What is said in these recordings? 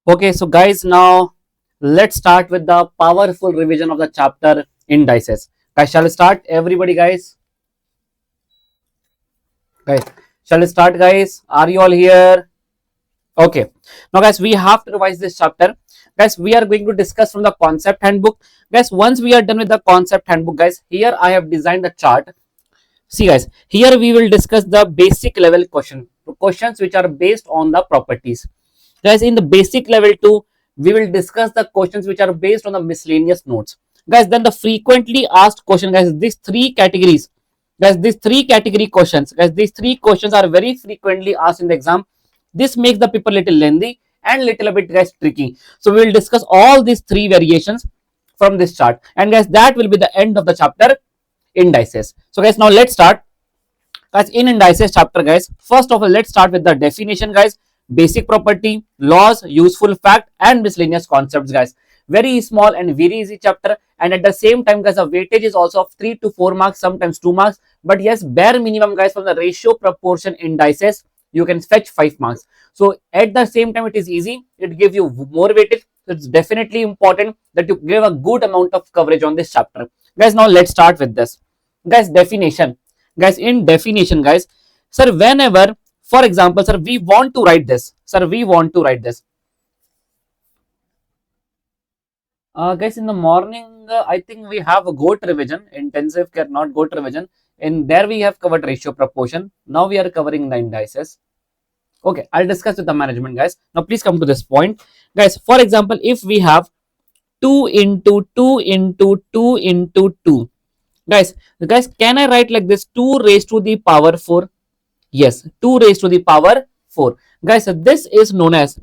Okay, so guys, now let's start with the powerful revision of the chapter indices. Guys, shall we start? Everybody, guys, shall we start, guys? Are you all here? Okay. Now, guys, we have to revise this chapter. Guys, we are going to discuss from the concept handbook. Guys, once we are done with the concept handbook, guys, here I have designed the chart. See, guys, here we will discuss the basic level questions which are based on the properties. Guys, in the basic level 2, we will discuss the questions which are based on the miscellaneous notes. Guys, then the frequently asked question, guys, these three categories. Guys, these three category questions. Guys, these three questions are very frequently asked in the exam. This makes the paper little lengthy and little bit guys tricky. So we will discuss all these three variations from this chart. And guys, that will be the end of the chapter indices. So guys, now let's start. Guys, in indices chapter, guys, first of all, let's start with the definition, guys. Basic property, laws, useful fact, and miscellaneous concepts, guys. Very small and very easy chapter, and at the same time, guys, the weightage is also of 3 to 4 marks, sometimes 2 marks. But yes, bare minimum, guys, from the ratio proportion indices, you can fetch 5 marks. So at the same time, it is easy, it gives you more weightage. So it's definitely important that you give a good amount of coverage on this chapter. Guys, now let's start with this. Guys, definition. Guys, in definition, guys, sir, whenever, for example, sir, we want to write this, sir, we want to write this. Guys, in the morning, I think we have a GOAT revision, intensive care, not GOAT revision. In there, we have covered ratio proportion. Now we are covering the indices. Okay, I'll discuss with the management, guys. Now, please come to this point. Guys, for example, if we have 2 into 2 into 2 into 2. Guys, can I write like this? 2 raised to the power 4. Yes, 2 raised to the power 4. Guys, this is known as,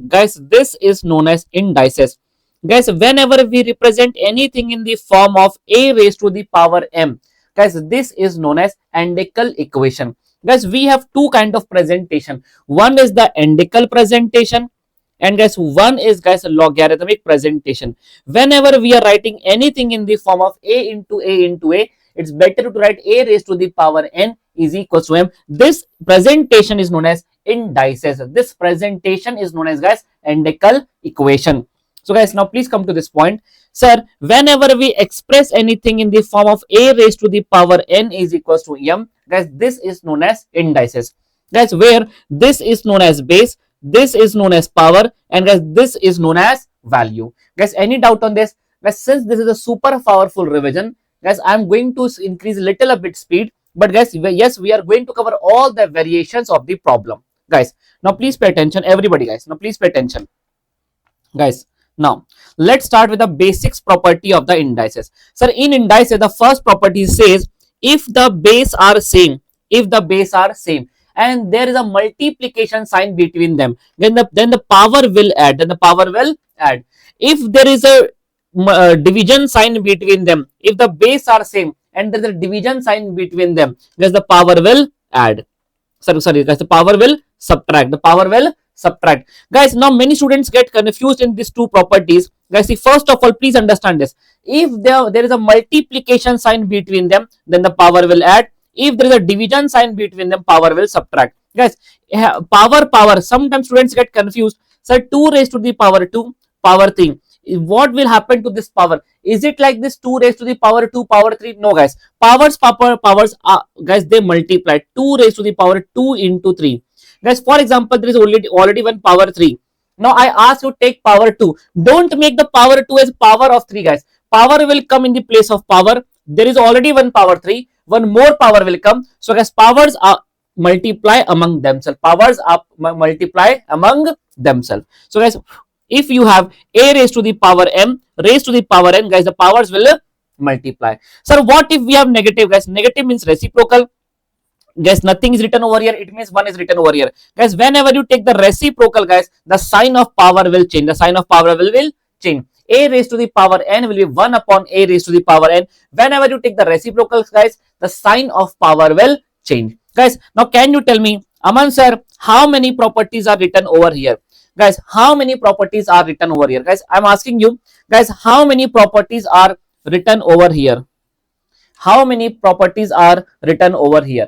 indices. Guys, whenever we represent anything in the form of a raised to the power m, guys, this is known as Endickel equation. Guys, we have two kind of presentation. One is the Endickel presentation, and guys, one is, guys, logarithmic presentation. Whenever we are writing anything in the form of a into a into a, it's better to write a raised to the power n is equals to m. This presentation is known as indices. This presentation is known as, guys, Endickel equation. So guys, now please come to this point. Sir, whenever we express anything in the form of a raised to the power n is equals to m, guys, this is known as indices. Guys, where this is known as base, this is known as power, and guys, this is known as value. Guys, any doubt on this? Guys, since this is a super powerful revision, guys, I'm going to increase a little bit speed, but guys, yes, we are going to cover all the variations of the problem. Guys, now please pay attention, everybody, guys. Now please pay attention, guys. Now let's start with the basics property of the indices. Sir, in indices, the first property says if the base are same, and there is a multiplication sign between them, then the power will add. If there is a division sign between them, if the base are same and there is a division sign between them, guys, the power will add. Sorry, guys, the power will subtract. Guys, now many students get confused in these two properties. Guys, see, first of all, please understand this. If there is a multiplication sign between them, then the power will add. If there is a division sign between them, power will subtract. Guys, power, sometimes students get confused. So 2 raised to the power 2, power 3. What will happen to this power? Is it like this 2 raised to the power 2, power 3? No, guys. Powers are, guys, they multiply. 2 raised to the power 2 into 3. Guys, for example, there is already one power 3. Now I ask you take power 2. Don't make the power 2 as power of 3, guys. Power will come in the place of power. There is already one power 3. One more power will come. So guys, powers are multiply among themselves. So guys, if you have a raised to the power m raised to the power n, guys, the powers will multiply. Sir, what if we have negative, guys? Negative means reciprocal. Guys, nothing is written over here, it means 1 is written over here. Guys, whenever you take the reciprocal, guys, the sign of power will change. A raised to the power n will be 1 upon a raised to the power n. Whenever you take the reciprocals, guys, the sign of power will change. Guys, now can you tell me, Aman sir, how many properties are written over here? Guys, how many properties are written over here? Guys, I'm asking you, guys, how many properties are written over here? How many properties are written over here?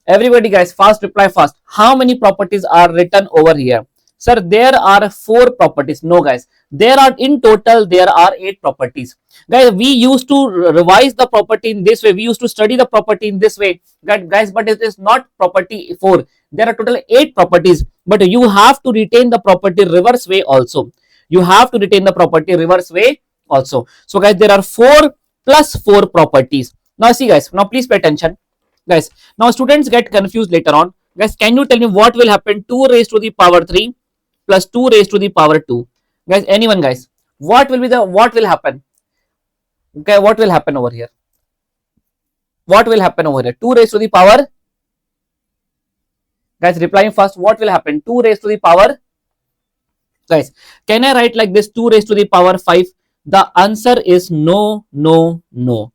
Everybody, guys, fast reply fast. How many properties are written over here? sir, there are 4 properties. No guys, there are in total there are 8 properties. Guys, we used to revise the property in this way, we used to study the property in this way, guys, but it is not property 4. There are total 8 properties, but you have to retain the property reverse way also. You have to retain the property reverse way also. So guys, there are 4 plus 4 properties. Now see guys, now please pay attention guys. Now students get confused later on. Guys, can you tell me what will happen? 2 raised to the power 3 plus 2 raised to the power 2. Guys, anyone guys? What will happen? Okay, what will happen over here? What will happen over here? 2 raised to the power. Guys, replying first. What will happen? 2 raised to the power. Guys, can I write like this? 2 raised to the power 5. The answer is no, no, no.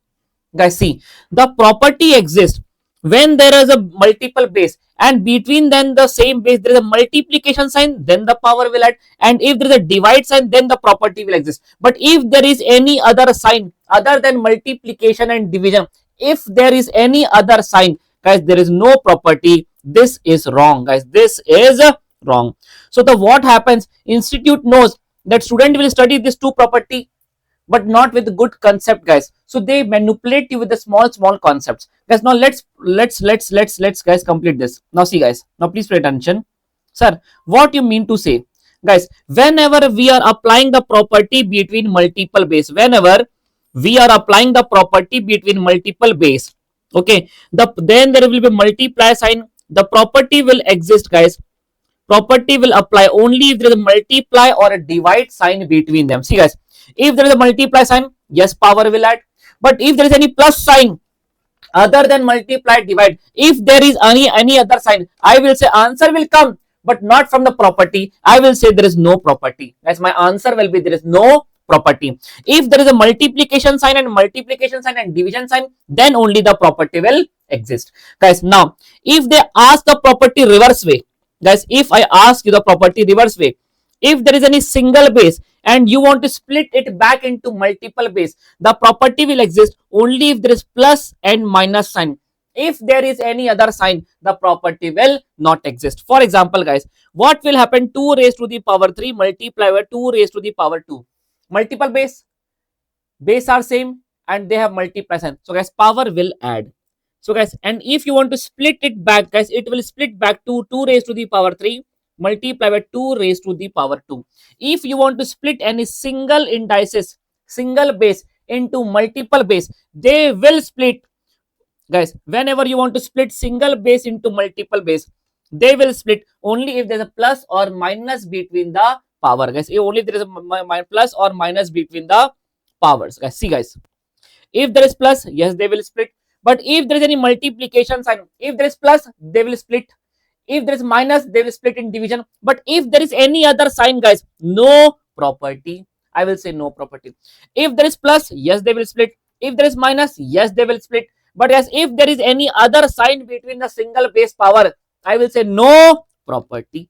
Guys, see, the property exists when there is a multiple base and between them the same base there is a multiplication sign, then the power will add, and if there is a divide sign, then the property will exist. But if there is any other sign other than multiplication and division, if there is any other sign, guys, there is no property. This is wrong, guys. This is wrong. So the what happens, institute knows that student will study this two property but not with good concept, guys. So they manipulate you with the small concepts, guys. Now let's guys complete this. Now see guys, now please pay attention. Sir, what you mean to say? Guys, whenever we are applying the property between multiple base, whenever we are applying the property between multiple base, okay, then there will be multiply sign. The property will exist, guys. Property will apply only if there is a multiply or a divide sign between them. See guys, if there is a multiply sign, yes, power will add. But if there is any plus sign other than multiply divide, if there is any other sign, I will say answer will come, but not from the property. I will say there is no property. That's my answer will be there is no property. If there is a multiplication sign and division sign, then only the property will exist, guys. Now if they ask the property reverse way, guys, if I ask you the property reverse way, if there is any single base and you want to split it back into multiple base, the property will exist only if there is plus and minus sign. If there is any other sign, the property will not exist. For example, guys, what will happen? 2 raised to the power 3 multiply by 2 raised to the power 2. Multiple base are same and they have multiply sign. So guys, power will add. So guys, and if you want to split it back, guys, it will split back to 2 raised to the power 3 multiply by 2 raised to the power 2. If you want to split any single indices, single base into multiple base, they will split. Guys, whenever you want to split single base into multiple base, they will split only if there's a plus or minus between the power. Guys, only if there is a plus or minus between the powers. Guys, see guys, if there is plus, yes, they will split. But if there is any multiplication sign, if there is plus, they will split. If there is minus, they will split in division. But if there is any other sign, guys, no property. I will say no property. If there is plus, yes, they will split. If there is minus, yes, they will split. But yes, if there is any other sign between the single base power, I will say no property.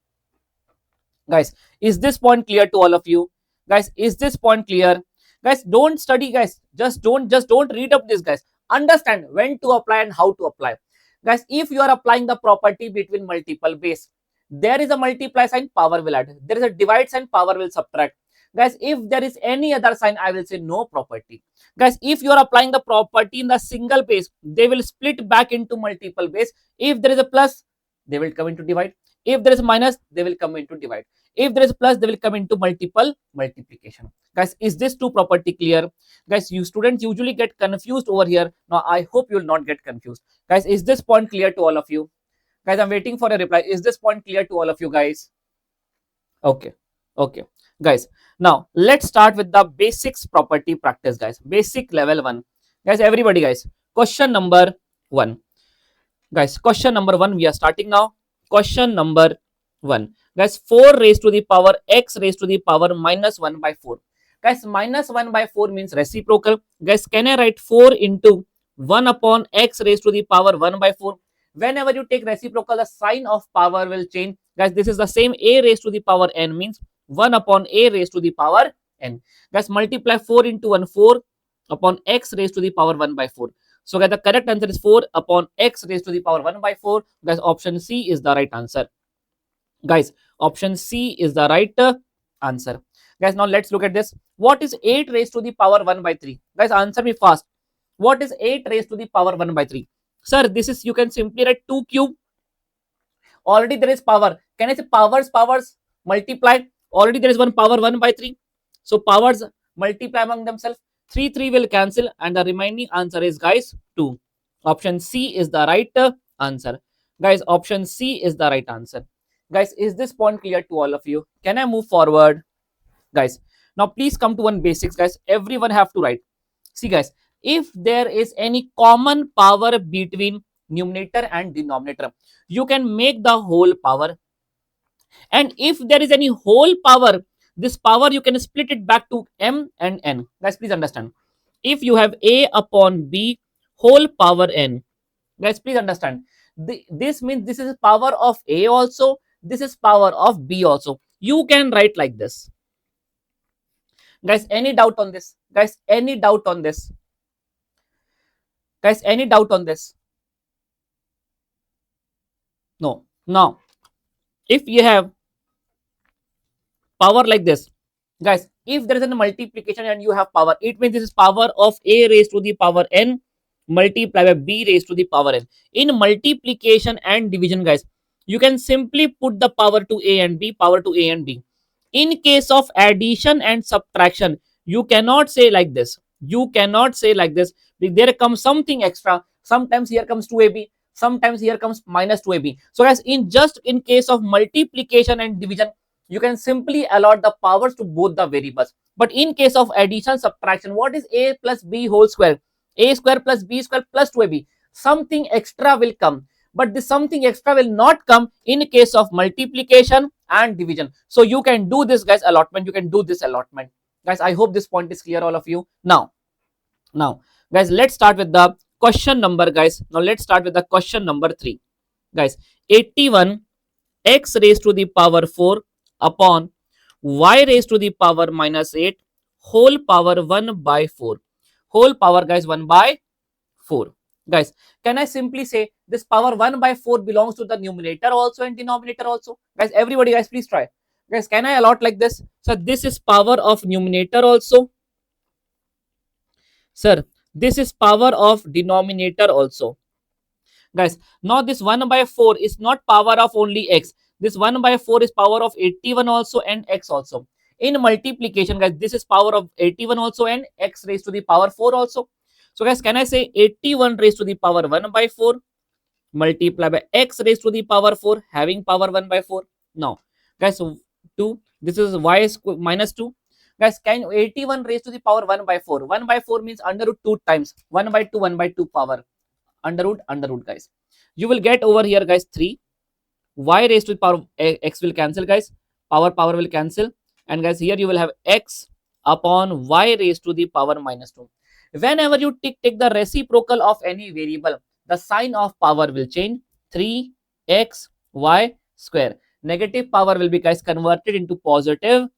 Guys, is this point clear to all of you? Guys, is this point clear? Guys, don't study, guys. Just don't read up this, guys. Understand when to apply and how to apply. Guys, if you are applying the property between multiple base, there is a multiply sign, power will add. There is a divide sign, power will subtract. Guys, if there is any other sign, I will say no property. Guys, if you are applying the property in the single base, they will split back into multiple base. If there is a plus, they will come into divide. If there is minus, they will come into divide. If there is plus, they will come into multiplication. Guys, is this two property clear? Guys, you students usually get confused over here. Now, I hope you will not get confused. Guys, is this point clear to all of you? Guys, I'm waiting for a reply. Is this point clear to all of you guys? Okay. Okay. Guys, now let's start with the basics property practice, guys. Basic level 1. Guys, everybody, guys. Question number 1. Guys, question number 1. We are starting now. Question number 1. Guys, 4 raised to the power x raised to the power minus 1 by 4. Guys, minus 1 by 4 means reciprocal. Guys, can I write 4 into 1 upon x raised to the power 1 by 4? Whenever you take reciprocal, the sign of power will change. Guys, this is the same. A raised to the power n means 1 upon a raised to the power n. Guys, multiply 4 into 1, 4 upon x raised to the power 1 by 4. So guys, the correct answer is 4 upon x raised to the power 1 by 4. Guys, option C is the right answer. Guys, Option C is the right answer. Guys, now let's look at this. What is 8 raised to the power 1 by 3? Guys, answer me fast. What is 8 raised to the power 1 by 3? Sir, this is, you can simply write 2 cube. Already there is power. Can I say powers multiply? Already there is one power 1 by 3. So powers multiply among themselves. 3 will cancel and the remaining answer is, guys, 2. Option C is the right answer. Guys, option C is the right answer. Guys, is this point clear to all of you? Can I move forward? Guys, now please come to one basics, guys. Everyone have to write. See, guys, if there is any common power between numerator and denominator, you can make the whole power. And if there is any whole power, this power you can split it back to m and n. Guys, please understand. If you have a upon b whole power n, guys, please understand. This means this is power of a also, this is power of b also. You can write like this. Guys, any doubt on this? Guys, any doubt on this? Guys, any doubt on this? No. Now, if you have power like this, guys, if there is a multiplication and you have power, it means this is power of a raised to the power n multiplied by b raised to the power n. In multiplication and division, guys, you can simply put the power to a and b, power to a and b. In case of addition and subtraction, you cannot say like this. You cannot say like this. There comes something extra. Sometimes here comes 2ab, sometimes here comes minus 2ab. So guys, in case of multiplication and division, you can simply allot the powers to both the variables. But in case of addition subtraction, what is a plus b whole square? A square plus b square plus 2ab. Something extra will come, but this something extra will not come in case of multiplication and division. So you can do this, guys, allotment. You can do this allotment. Guys, I hope this point is clear, all of you. Now, guys, let's start with the question number, guys. Now let's start with the question number 3. Guys, 81 x raised to the power 4 upon y raised to the power minus 8 whole power 1 by 4. Whole power, guys, 1 by 4. Guys, can I simply say this power 1 by 4 belongs to the numerator also and denominator also? Guys, everybody, guys, please try. Guys, can I allot like this? So this is power of numerator also. Sir, this is power of denominator also. Guys, now this 1 by 4 is not power of only x. This 1 by 4 is power of 81 also and x also. In multiplication, guys, this is power of 81 also and x raised to the power 4 also. So guys, can I say 81 raised to the power 1 by 4 multiplied by x raised to the power 4 having power 1 by 4? Now, guys, 2, this is y minus 2. Guys, can 81 raised to the power 1 by 4? 1 by 4 means under root 2 times. 1 by 2, 1 by 2 power. Under root, guys. You will get over here, guys, 3. Y raised to the power x will cancel, guys. Power will cancel. And guys, here you will have x upon y raised to the power minus 2. Whenever you take the reciprocal of any variable, the sign of power will change. 3xy square. Negative power will be, guys, converted into positive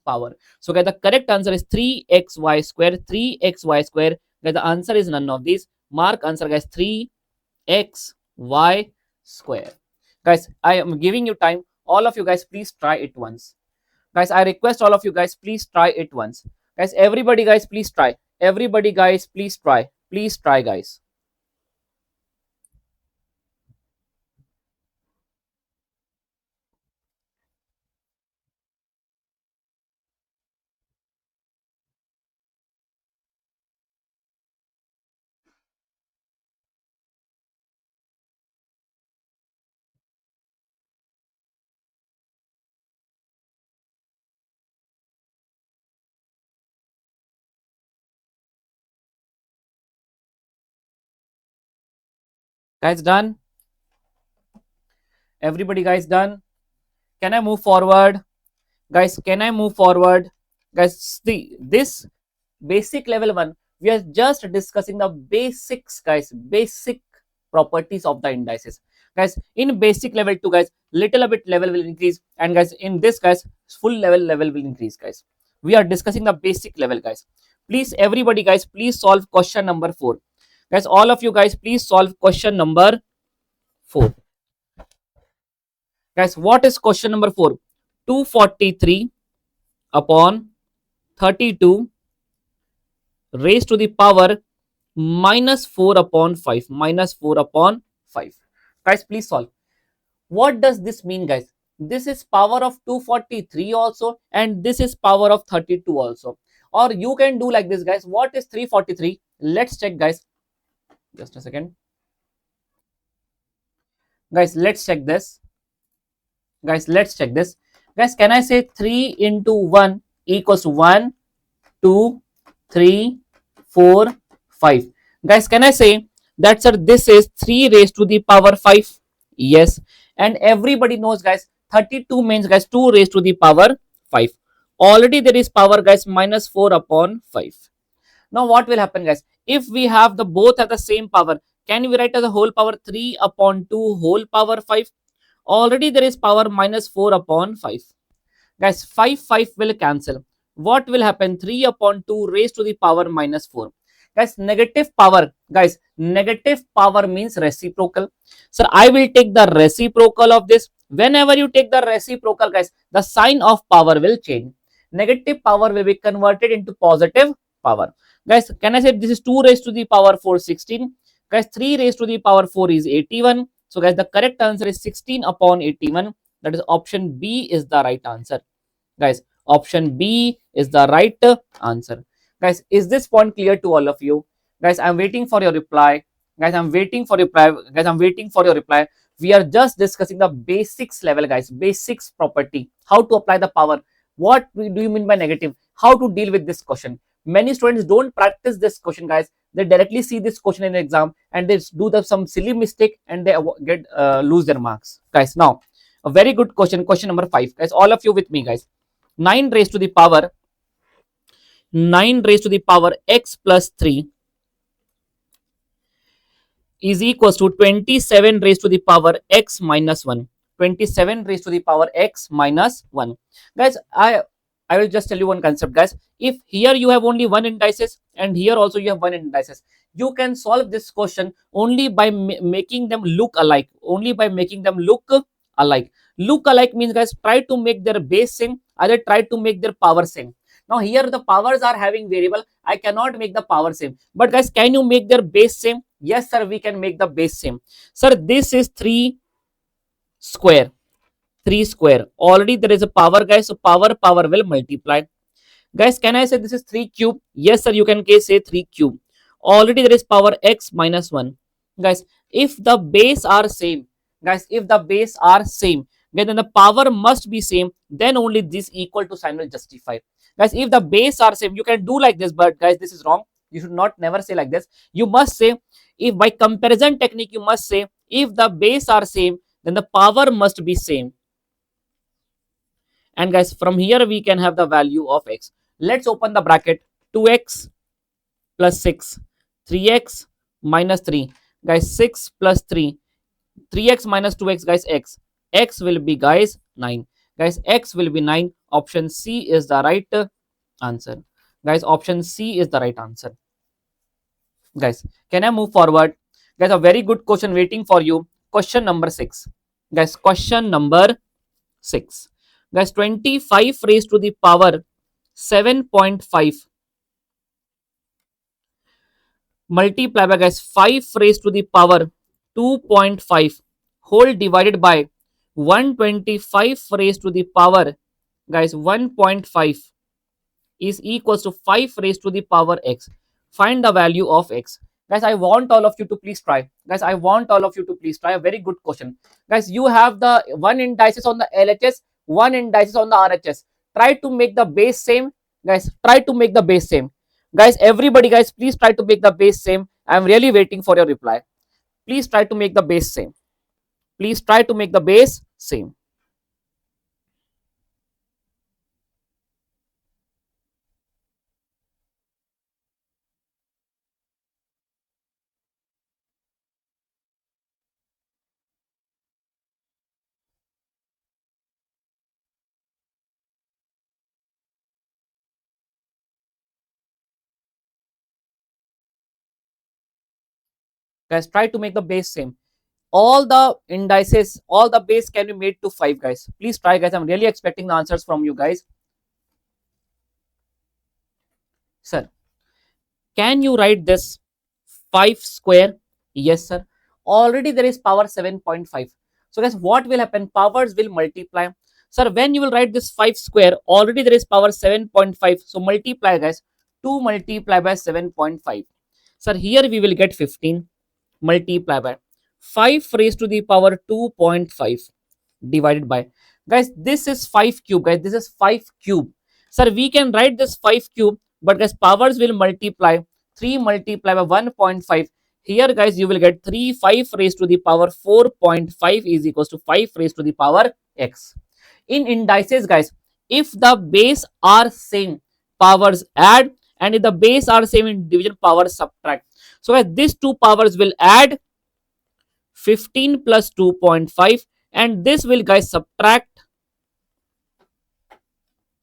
power. So guys, the correct answer is 3xy square. 3xy square. Guys, the answer is none of these. Mark answer, guys, 3xy square. Guys, I am giving you time. All of you guys, please try it once. Guys, I request all of you guys, please try it once. Guys, everybody, guys, please try. Everybody, guys, please try. Please try, guys. Guys, done? Everybody, guys, done? Can I move forward? Guys, can I move forward? Guys, see, this basic level 1, we are just discussing the basics, guys, basic properties of the indices. Guys, in basic level 2, guys, little bit level will increase, and guys, in this, guys, full level will increase, guys. We are discussing the basic level, guys. Please, everybody, guys, please solve question number 4. Guys, all of you guys, please solve question number 4. Guys, what is question number 4? 243 upon 32 raised to the power minus 4 upon 5. Minus 4 upon 5. Guys, please solve. What does this mean, guys? This is power of 243 also, and this is power of 32 also. Or you can do like this, guys. What is 343? Let's check, guys. Just a second. Guys, let's check this. Guys, let's check this. Guys, can I say 3 into 1 equals to 1, 2, 3, 4, 5? Guys, can I say that, sir, this is 3 raised to the power 5? Yes. And everybody knows, guys, 32 means, guys, 2 raised to the power 5. Already there is power, guys, minus 4 upon 5. Now what will happen, guys? If we have the both have the same power, can we write as a whole power 3 upon 2 whole power 5? Already there is power minus 4 upon 5. Guys, 5 will cancel. What will happen? 3 upon 2 raised to the power minus 4. Guys, negative power. Guys, negative power means reciprocal. Sir, I will take the reciprocal of this. Whenever you take the reciprocal, guys, the sign of power will change. Negative power will be converted into positive power. Guys, can I say this is 2 raised to the power 4, 16? Guys, 3 raised to the power 4 is 81. So, guys, the correct answer is 16 upon 81. That is option B is the right answer. Guys, option B is the right answer. Guys, is this point clear to all of you? Guys, I'm waiting for your reply. Guys, I'm waiting for your reply. Guys, I'm waiting for your reply. We are just discussing the basics level, guys. Basics property. How to apply the power. What do you mean by negative? How to deal with this question? Many students don't practice this question, guys. They directly see this question in the exam and they do some silly mistake and they get lose their marks. Guys, now a very good question. Question number 5. Guys, all of you with me, guys. 9 raised to the power 9 raised to the power x plus 3 is equals to 27 raised to the power x minus 1. 27 raised to the power x minus 1. Guys, I will just tell you one concept, guys. If here you have only one indices and here also you have one indices, you can solve this question only by making them look alike. Only by making them look alike. Look alike means, guys, try to make their base same, either try to make their power same. Now here the powers are having variable. I cannot make the power same. But guys, can you make their base same? Yes, sir, we can make the base same. Sir, this is 3 square. 3 square. Already there is a power, guys. So power will multiply. Guys, can I say this is 3 cube? Yes, sir, you can say 3 cube. Already there is power x minus 1. Guys, if the base are same, guys, if the base are same, then the power must be same, then only this equal to sign will justify. Guys, if the base are same, you can do like this, but guys, this is wrong. You should not never say like this. You must say, if by comparison technique, you must say, if the base are same, then the power must be same. And guys, from here we can have the value of x. Let's open the bracket. 2x plus 6, 3x minus 3. Guys, 6 plus 3, 3x minus 2x, guys, x will be, guys, 9. Guys, x will be 9. Option C is the right answer. Guys, option C is the right answer. Guys, can I move forward? Guys, a very good question waiting for you. Question number 6. Guys, question number 6. Guys, 25 raised to the power 7.5 multiply by, guys, 5 raised to the power 2.5 whole divided by 125 raised to the power, guys, 1.5 is equals to 5 raised to the power x. Find the value of x. Guys, I want all of you to please try. Guys, I want all of you to please try. A very good question. Guys, you have the one indices on the LHS, one indices on the RHS. Try to make the base same. Guys, try to make the base same. Guys, everybody, guys, please try to make the base same. I'm really waiting for your reply. Please try to make the base same. Please try to make the base same. Guys, try to make the base same. all the indices, all the base can be made to 5 guys. Please try guys, I'm really expecting the answers from you guys. Sir, can you write this 5 square? Yes, sir. Already there is power 7.5. So guys, what will happen? Powers will multiply. Sir, when you will write this 5 square, already there is power 7.5. So multiply guys. 2 multiply by 7.5. Sir, here we will get 15 multiply by 5 raised to the power 2.5 divided by, guys, this is 5 cube guys, this is 5 cube. Sir, we can write this 5 cube, but guys powers will multiply. 3 multiply by 1.5, here guys you will get 3. 5 raised to the power 4.5 is equals to 5 raised to the power x. In indices guys, if the base are same, powers add, and if the base are same in division, powers subtract. So guys, these two powers will add 15 plus 2.5, and this will guys subtract.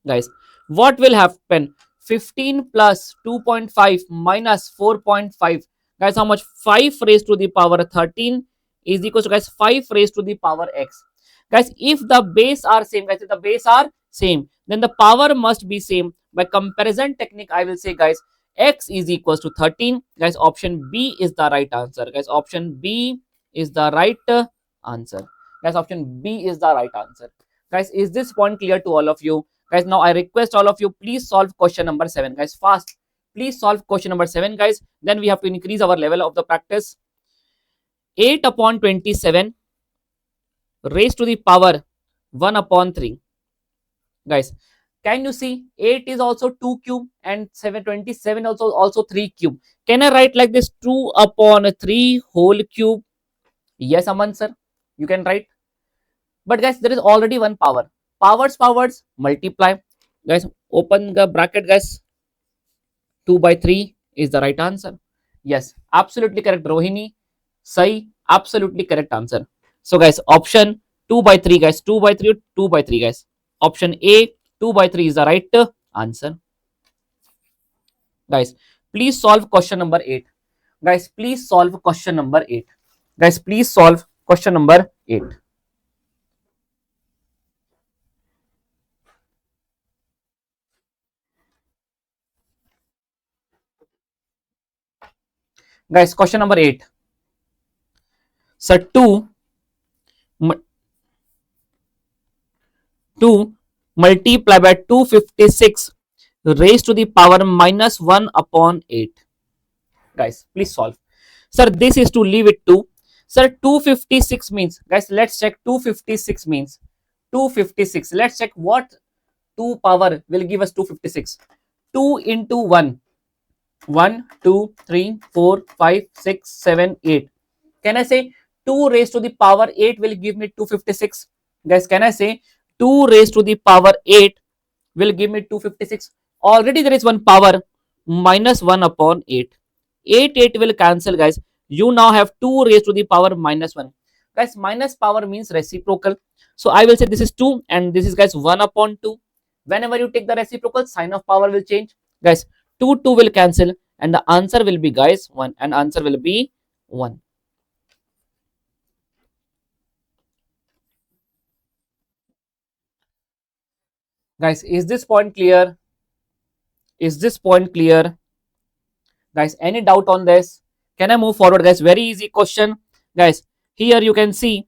Guys, what will happen? 15 plus 2.5 minus 4.5, guys, how much? 5 raised to the power 13 is equal to guys 5 raised to the power x. Guys, if the base are same, guys, if the base are same, then the power must be same. By comparison technique, I will say guys, x is equals to 13. Guys, option B is the right answer. Guys, option B is the right answer. Guys, option B is the right answer. Guys, is this point clear to all of you? Guys, now I request all of you, please solve question number 7. Guys, fast. Please solve question number 7, guys. Then we have to increase our level of the practice. 8 upon 27 raised to the power 1 upon 3. Guys, can you see 8 is also 2 cube and 727 also 3 cube. Can I write like this? 2 upon 3 whole cube. Yes, Aman sir, you can write. But guys, there is already one power. Powers multiply. Guys, open the bracket guys. 2 by 3 is the right answer. Yes, absolutely correct Rohini. Sai, absolutely correct answer. So guys, option 2 by 3 guys, 2 by 3, 2 by 3 guys. Option A, 2 by 3 is the right answer. Guys, please solve question number 8. Guys, please solve question number 8. Guys, please solve question number 8. Guys, question number 8. So 2 multiply by 256 raised to the power minus 1 upon 8. Guys, please solve. Sir, this is to leave it to. Sir, 256 means, guys, let's check 256 means. 256. Let's check what 2 power will give us 256. 2 into 1. 1, 2, 3, 4, 5, 6, 7, 8. Can I say 2 raised to the power 8 will give me 256? Guys, can I say 2 raised to the power 8 will give me 256? Already there is one power minus 1 upon 8. 8 will cancel guys. You now have 2 raised to the power minus 1. Guys, minus power means reciprocal. So I will say this is 2 and this is guys 1 upon 2. Whenever you take the reciprocal, sign of power will change. Guys, 2 will cancel and the answer will be guys 1, and answer will be 1. Guys, is this point clear? Is this point clear? Guys, any doubt on this? Can I move forward guys? Very easy question. Guys, here you can see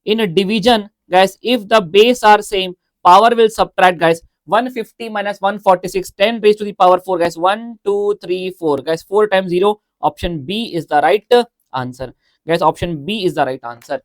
in a division, guys, if the base are same, power will subtract guys. 150 minus 146, 10 raised to the power 4 guys. 1, 2, 3, 4 guys. 4 times 0. Option B is the right answer. Guys, option B is the right answer.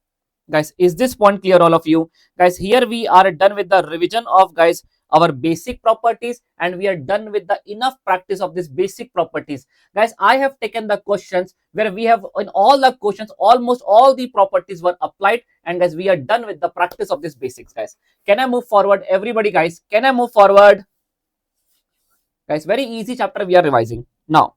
Guys, is this point clear all of you? Guys, here we are done with the revision of guys our basic properties, and we are done with the enough practice of this basic properties. Guys, I have taken the questions where we have in all the questions almost all the properties were applied, and guys we are done with the practice of this basics. Guys, can I move forward everybody? Guys, can I move forward? Guys, very easy chapter we are revising now.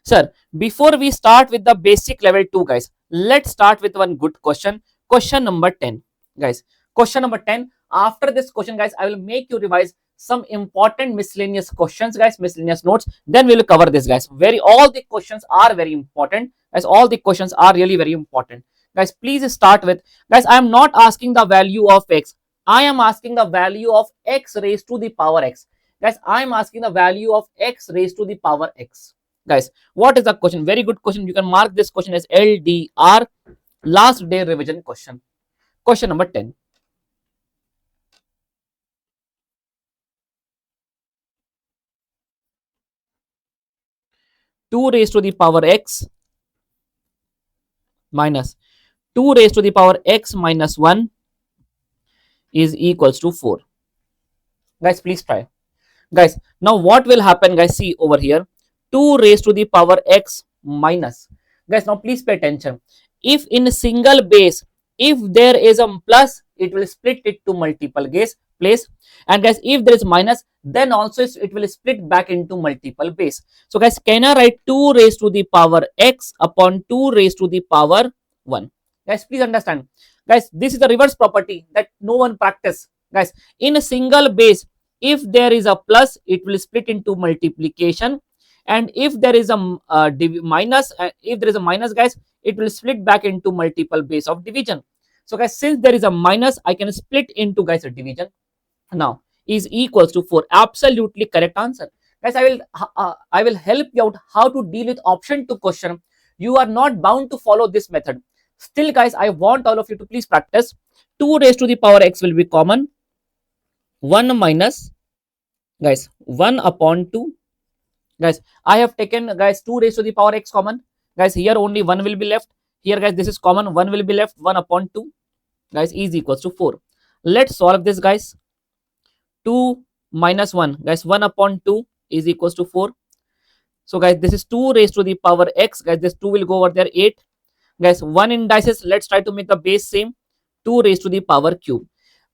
Sir, before we start with the basic level 2 guys, let's start with one good question. Question number 10 guys. Question number 10. After this question guys, I will make you revise some important miscellaneous questions guys, miscellaneous notes. Then we will cover this guys. All the questions are very important, as all the questions are really very important. Guys, please start with, guys, I am not asking the value of x. I am asking the value of x raised to the power x. Guys, I am asking the value of x raised to the power x. Guys, what is the question? Very good question. You can mark this question as LDR, last day revision question. Question number 10. 2 raised to the power x minus 2 raised to the power x minus 1 is equals to 4. Guys, please try. Guys, now what will happen, guys? See over here, 2 raised to the power x minus. Guys, now please pay attention. If in a single base, if there is a plus, it will split it to multiple place. And guys, if there is minus, then also it will split back into multiple base. So guys, can I write 2 raised to the power x upon 2 raised to the power 1? Guys, please understand. Guys, this is the reverse property that no one practice. Guys, in a single base, if there is a plus, it will split into multiplication, and if there is a minus, if there is a minus, guys, it will split back into multiple base of division. So guys, since there is a minus, I can split into, guys, a division. Now is equals to 4. Absolutely correct answer. Guys, I will help you out how to deal with option 2 question. You are not bound to follow this method. Still, guys, I want all of you to please practice. 2 raised to the power x will be common. 1 minus, guys, 1 upon 2. Guys, I have taken, guys, 2 raised to the power x common. Guys, here only 1 will be left. Here, guys, this is common. 1 will be left. 1 upon 2, guys, is equals to 4. Let's solve this, guys. 2 minus 1, guys, 1 upon 2 is equals to 4. So guys, this is 2 raised to the power x. Guys, this 2 will go over there, 8. Guys, 1 indices, let's try to make the base same. 2 raised to the power cube.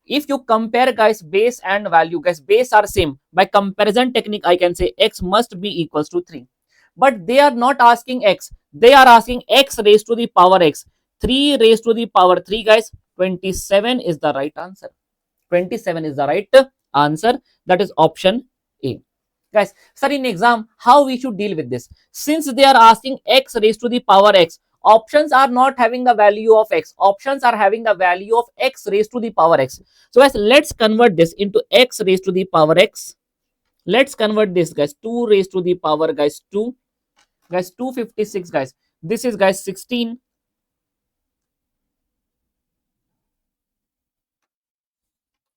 If you compare, guys, base and value, guys, base are same. By comparison technique, I can say x must be equals to 3. But they are not asking x. They are asking x raised to the power x. 3 raised to the power 3, guys. 27 is the right answer. 27 is the right answer. That is option A. Guys, sir, in exam, how we should deal with this? Since they are asking x raised to the power x, options are not having the value of x. Options are having the value of x raised to the power x. So guys, let's convert this into x raised to the power x. Let's convert this, guys. 2 raised to the power, guys, 2. Guys, 256, guys. This is, guys, 16.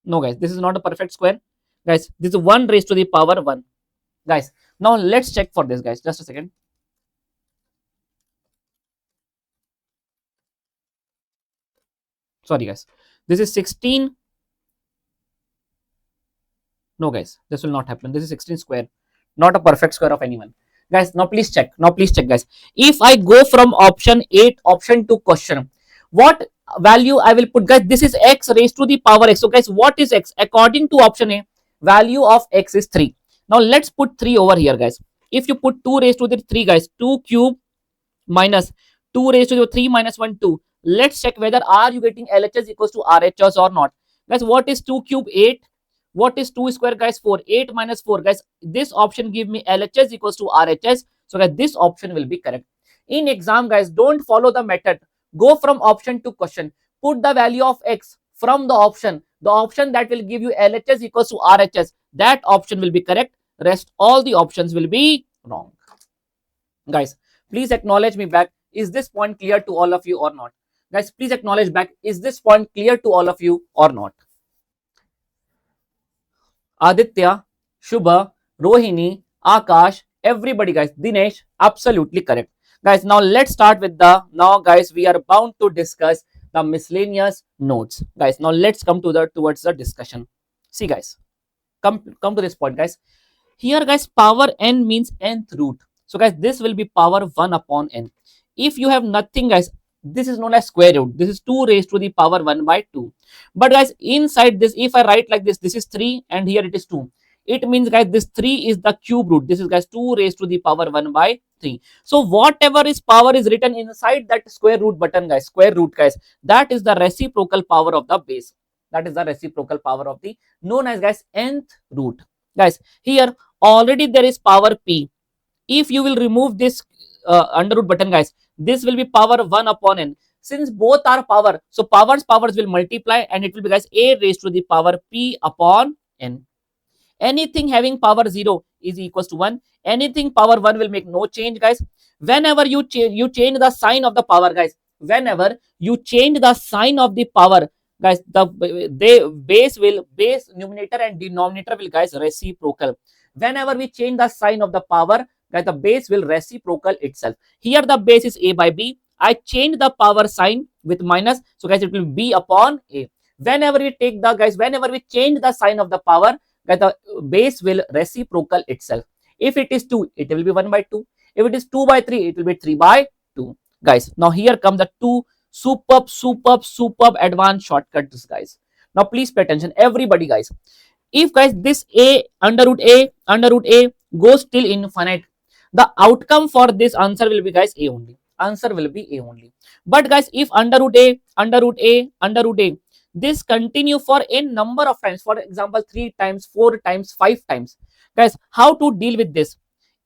No, guys, this is not a perfect square. Guys, this is 1 raised to the power 1. Guys, now let's check for this, guys. Just a second. Sorry, guys. This is 16. No, guys, this will not happen. This is 16 square. Not a perfect square of anyone. Guys, now please check. Now please check, guys. If I go from option 8, option 2 question, what value I will put, guys? This is x raised to the power x. So guys, what is x? According to option A, value of x is 3. Now let's put 3 over here, guys. If you put 2 raised to the 3, guys, 2 cube minus 2 raised to the 3 minus 1, 2. Let's check whether are you getting LHS equals to RHS or not. Guys, what is 2 cube? 8. What is 2 square, guys? 4. 8 minus 4, guys. This option give me LHS equals to RHS. So guys, this option will be correct. In exam, guys, don't follow the method. Go from option to question. Put the value of x from the option that will give you LHS equals to RHS. That option will be correct. Rest all the options will be wrong. Guys, please acknowledge me back. Is this point clear to all of you or not? Guys, please acknowledge back. Is this point clear to all of you or not? Aditya, Shubha, Rohini, Akash, everybody, guys. Dinesh, absolutely correct. Guys, now let's start with guys, we are bound to discuss the miscellaneous notes. Guys, now let's come to towards the discussion. See, guys, come to this point, guys. Here, guys, power n means nth root. So guys, this will be power 1 upon n. If you have nothing, guys, this is known as square root. This is 2 raised to the power 1 by 2. But guys, inside this, if I write like this, this is 3 and here it is 2. It means, guys, this 3 is the cube root. This is, guys, 2 raised to the power 1 by 3. So whatever is power is written inside that square root button, guys, square root, guys, that is the reciprocal power of the base. That is the reciprocal power of the known as, guys, nth root. Guys, here already there is power p. If you will remove this under root button, guys, this will be power 1 upon n. since both are power, so powers will multiply and it will be guys a raised to the power p upon n. Anything having power 0 is equals to 1. Anything power 1 will make no change, guys. Whenever you change the sign of the power, guys, whenever you change the sign of the power, guys, base numerator and denominator will guys reciprocal. Whenever we change the sign of the power, guys, the base will reciprocal itself. Here the base is a by b. I change the power sign with minus, so guys it will be upon a. Whenever we change the sign of the power, that the base will reciprocal itself. If it is 2, it will be 1 by 2. If it is 2 by 3, it will be 3 by 2. Guys, now here come the two superb advanced shortcuts, guys. Now please pay attention, everybody, guys. If guys this a goes till infinite, the outcome for this answer will be guys a only. Answer will be a only. But guys, if under root a, this continue for a number of times, for example 3 times, 4 times, 5 times, guys, how to deal with this?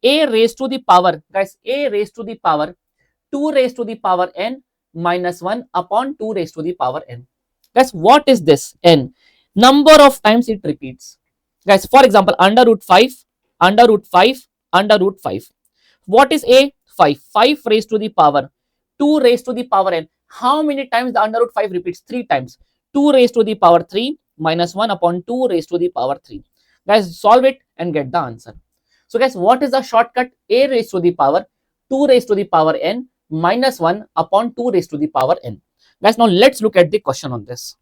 A raised to the power, guys, a raised to the power 2 raised to the power n minus 1 upon 2 raised to the power n. Guys, what is this? N. Number of times it repeats. Guys, for example, under root 5, under root 5, under root 5. What is a? 5. 5 raised to the power 2 raised to the power n. How many times the under root 5 repeats? 3 times. 2 raised to the power 3 minus 1 upon 2 raised to the power 3. Guys, solve it and get the answer. So guys, what is the shortcut? A raised to the power 2 raised to the power n minus 1 upon 2 raised to the power n. Guys, now let's look at the question on this.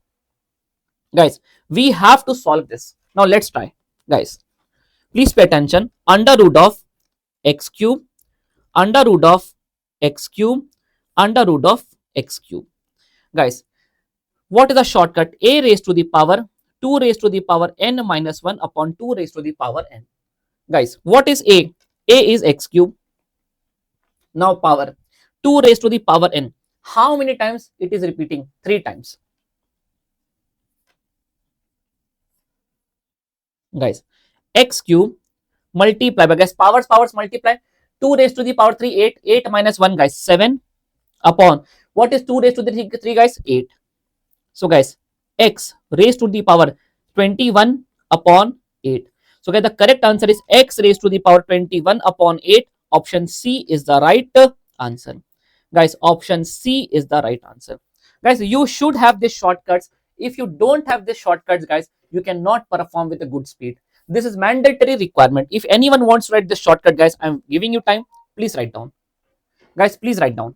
Guys, we have to solve this. Now let's try. Guys, please pay attention. Under root of x cube, under root of x cube, under root of x cube. Guys, what is the shortcut? A raised to the power 2 raised to the power n minus 1 upon 2 raised to the power n. Guys, what is a? A is x cube. Now power 2 raised to the power n. How many times it is repeating? 3 times. Guys, x cube multiply by, guys, powers multiply. 2 raised to the power 3, 8. 8 minus 1, guys, 7 upon, what is 2 raised to the 3, guys? 8. So guys, x raised to the power 21 upon 8. So guys, the correct answer is x raised to the power 21 upon 8. Option C is the right answer. Guys, option C is the right answer. Guys, you should have these shortcuts. If you don't have these shortcuts, guys, you cannot perform with a good speed. This is mandatory requirement. If anyone wants to write this shortcut, guys, I'm giving you time. Please write down. Guys, please write down.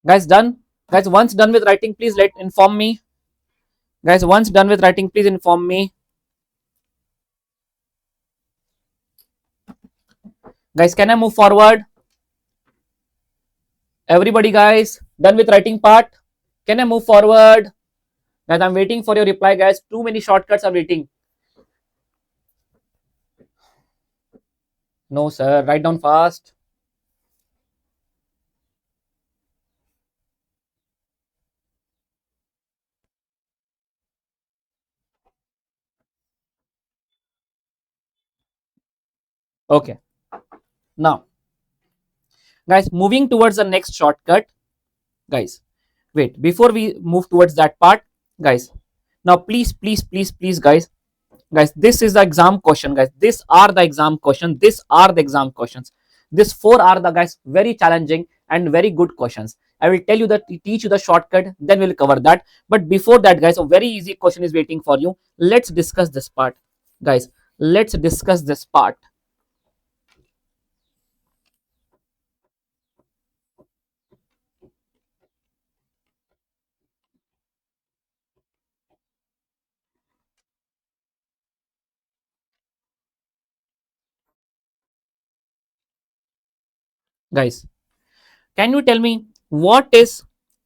Guys, done? Guys, once done with writing, please inform me. Guys, once done with writing, please inform me. Guys, can I move forward? Everybody, guys, done with writing part? Can I move forward? Guys, I'm waiting for your reply, guys. Too many shortcuts are waiting. No, sir. Write down fast. Okay. Now, guys, moving towards the next shortcut. Guys, wait. Before we move towards that part, guys, now please, guys, this is the exam question, guys. These are the exam questions. These are the exam questions. These 4 are the, guys, very challenging and very good questions. I will tell you that, teach you the shortcut, then we'll cover that. But before that, guys, a very easy question is waiting for you. Let's discuss this part, guys. Let's discuss this part. Guys, can you tell me what is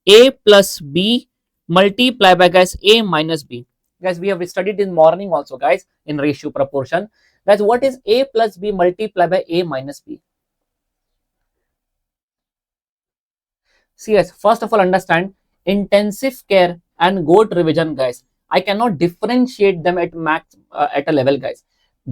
a plus b multiplied by, guys, a minus b? Guys, we have studied in morning also, guys, in ratio proportion. Guys, what is a plus b multiplied by a minus b? See guys, first of all understand intensive care and GOAT revision guys. I cannot differentiate them at max at a level guys.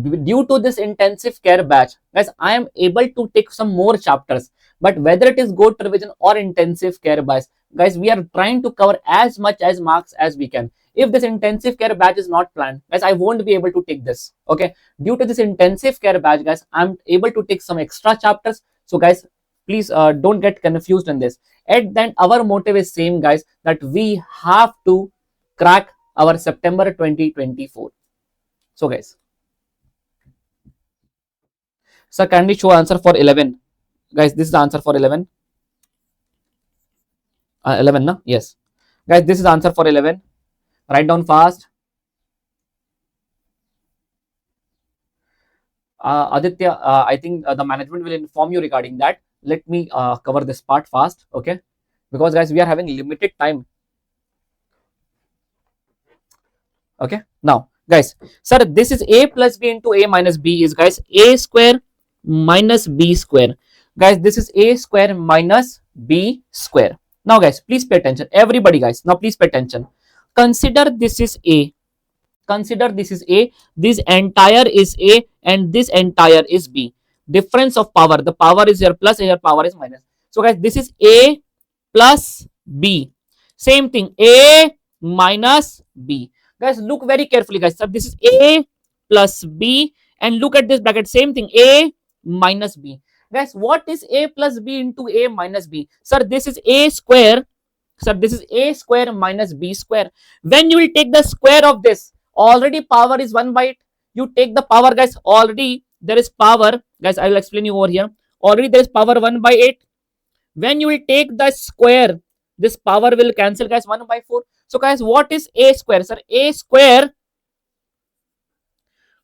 Due to this intensive care batch guys, I am able to take some more chapters, but whether it is GOAT revision or intensive care batch guys, we are trying to cover as much as marks as we can. If this intensive care batch is not planned guys, I won't be able to take this. Okay, due to this intensive care batch guys, I'm able to take some extra chapters. So guys, please don't get confused in this. At then our motive is same guys, that we have to crack our September 2024. So guys, sir, kindly show answer for 11 guys. This is the answer for 11. 11 na? Yes guys, this is answer for 11. Write down fast. Aditya, I think the management will inform you regarding that. Let me cover this part fast, okay? Because guys, we are having limited time. Okay, now guys, sir, this is a plus b into a minus b is guys a square minus b square. Guys, this is a square minus b square. Now guys, please pay attention. Everybody guys, now please pay attention. Consider this is a. Consider this is a. This entire is a and this entire is b. Difference of power. The power is here plus, here power is minus. So guys, this is a plus b. Same thing, a minus b. Guys, look very carefully guys. So this is a plus b and look at this bracket. Same thing, a minus b. Guys, what is a plus b into a minus b? Sir, this is a square. Sir, this is a square minus b square. When you will take the square of this, already power is 1 by 8. You take the power guys, already there is power. Guys, I will explain you over here. Already there is power 1 by 8. When you will take the square, this power will cancel guys, 1 by 4. So guys, what is a square? Sir, a square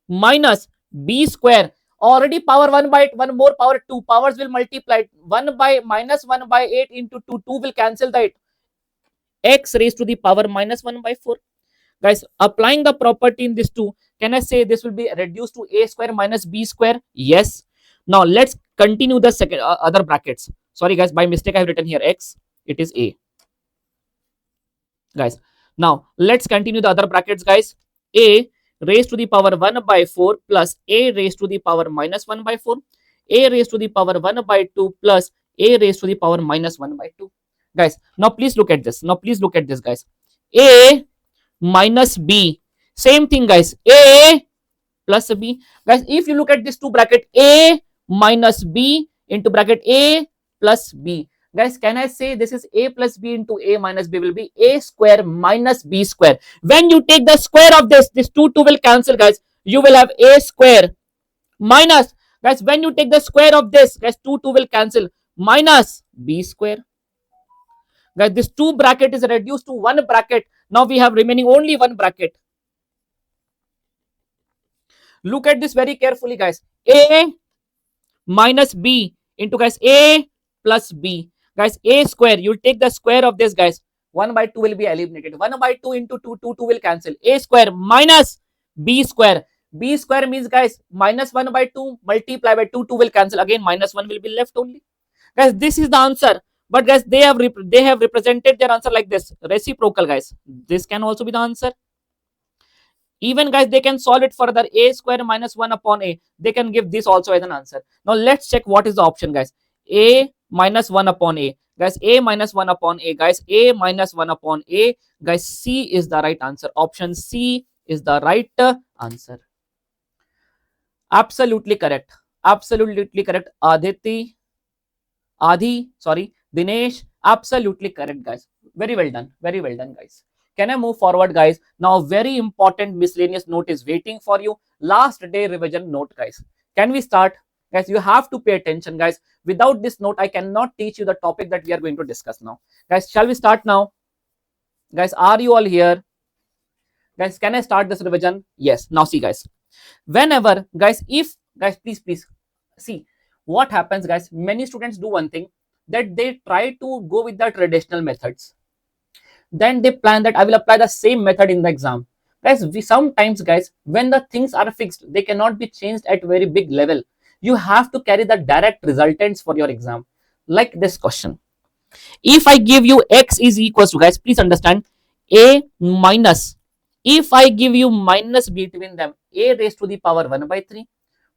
minus b square. Already power 1 by 8, 1 more power 2. Powers will multiply. 1 by minus 1 by 8 into 2. 2 will cancel the 8. X raised to the power minus 1 by 4. Guys, applying the property in this 2, can I say this will be reduced to a square minus b square? Yes. Now let's continue the second other brackets. Sorry guys, by mistake I have written here x. It is a. Guys, now let's continue the other brackets guys. A raised to the power 1 by 4 plus a raised to the power minus 1 by 4. A raised to the power 1 by 2 plus a raised to the power minus 1 by 2. Guys, now please look at this. Now please look at this guys. A minus b. Same thing guys. A plus b. Guys, if you look at this two bracket, a minus b into bracket a plus b. Guys, can I say this is a plus b into a minus b will be a square minus b square. When you take the square of this 2 will cancel guys. You will have a square minus, guys, when you take the square of this guys, 2 will cancel, minus b square. Guys, this 2 bracket is reduced to 1 bracket. Now we have remaining only 1 bracket. Look at this very carefully guys. A minus b into guys a plus b. Guys, a square, you will take the square of this guys. 1 by 2 will be eliminated. 1 by 2 into 2, 2 will cancel. A square minus b square. B square means guys, minus 1 by 2 multiply by 2, 2 will cancel. Again, minus 1 will be left only. Guys, this is the answer. But guys, they have represented their answer like this. Reciprocal guys. This can also be the answer. Even guys, they can solve it further. A square minus 1 upon a. They can give this also as an answer. Now let's check what is the option guys. A minus 1 upon a. Guys, a minus 1 upon a. Guys, a minus 1 upon a. Guys, C is the right answer. Option C is the right answer. Absolutely correct. Absolutely correct. Dinesh. Absolutely correct guys. Very well done. Very well done guys. Can I move forward guys? Now very important miscellaneous note is waiting for you. Last day revision note guys. Can we start? Guys, you have to pay attention guys. Without this note, I cannot teach you the topic that we are going to discuss now. Guys, shall we start now? Guys, are you all here? Guys, can I start this revision? Yes. Now see guys. Whenever guys, if guys, please see what happens guys. Many students do one thing, that they try to go with the traditional methods. Then they plan that I will apply the same method in the exam. Guys, we sometimes guys, when the things are fixed, they cannot be changed at very big level. You have to carry the direct resultants for your exam. Like this question. If I give you x is equals to, guys, please understand, a minus, if I give you minus between them, a raised to the power 1 by 3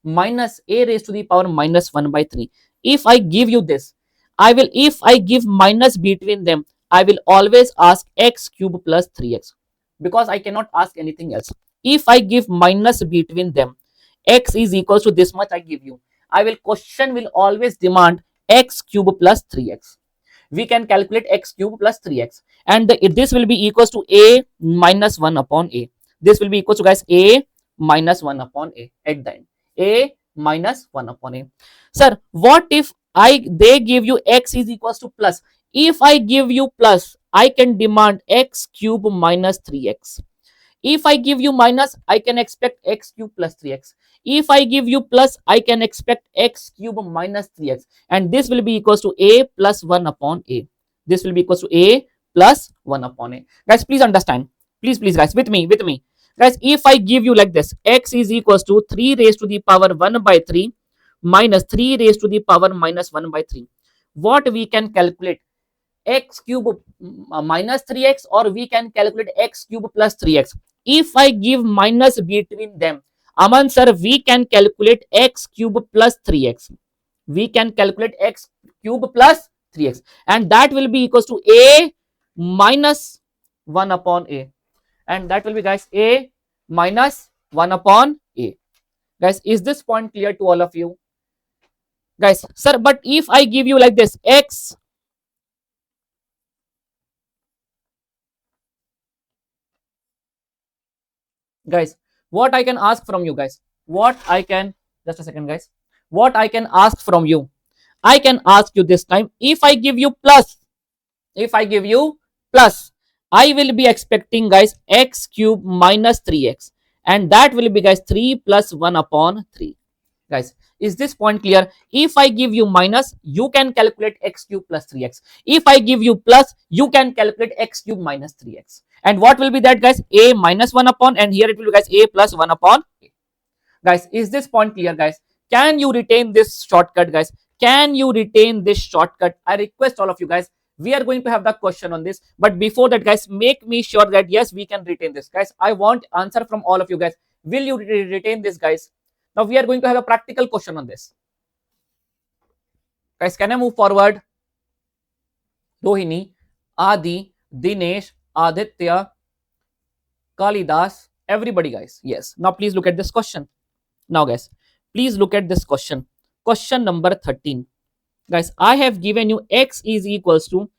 minus a raised to the power minus 1 by 3. If I give you this, I will, if I give minus between them, I will always ask x cube plus 3x, because I cannot ask anything else. If I give minus between them, x is equals to this much I give you, I will, question will always demand x cube plus 3x. We can calculate x cube plus 3x, and this will be equals to a minus 1 upon a. This will be equals to, guys, a minus 1 upon a at the end. A minus 1 upon a. Sir, what if they give you x is equals to plus? If I give you plus, I can demand x cube minus 3x. If I give you minus, I can expect x cube plus 3x. If I give you plus, I can expect x cube minus 3x. And this will be equals to a plus 1 upon a. This will be equals to a plus 1 upon a. Guys, please understand. Please, guys, with me. Guys, if I give you like this, x is equals to 3 raised to the power 1 by 3 minus 3 raised to the power minus 1 by 3. What we can calculate? X cube minus 3x, or we can calculate x cube plus 3x. If I give minus between them, Aman sir, we can calculate x cube plus 3x. We can calculate x cube plus 3x, and that will be equals to a minus 1 upon a, and that will be, guys, a minus 1 upon a. Guys, is this point clear to all of you? Guys, sir, but if I give you like this, x, guys, what I can ask from you, guys, what I can, just a second, guys, what I can ask from you, I can ask you this time, if I give you plus, if I give you plus, I will be expecting, guys, x cube minus 3x, and that will be, guys, 3 plus 1 upon 3. Guys, is this point clear? If I give you minus, you can calculate x cube plus 3x. If I give you plus, you can calculate x cube minus 3x. And what will be that, guys? A minus 1 upon, and here it will be, guys, a plus 1 upon a. Guys, is this point clear, guys? Can you retain this shortcut, guys? Can you retain this shortcut? I request all of you, guys. We are going to have the question on this, but before that, guys, make me sure that yes, we can retain this, guys. I want answer from all of you, guys. Will you retain this, guys? Now we are going to have a practical question on this. Guys, can I move forward? Rohini, Adi, Dinesh, Aditya, Kalidas, everybody, guys. Yes. Now please look at this question. Now, guys, please look at this question. Question number 13. Guys, I have given you x is equals to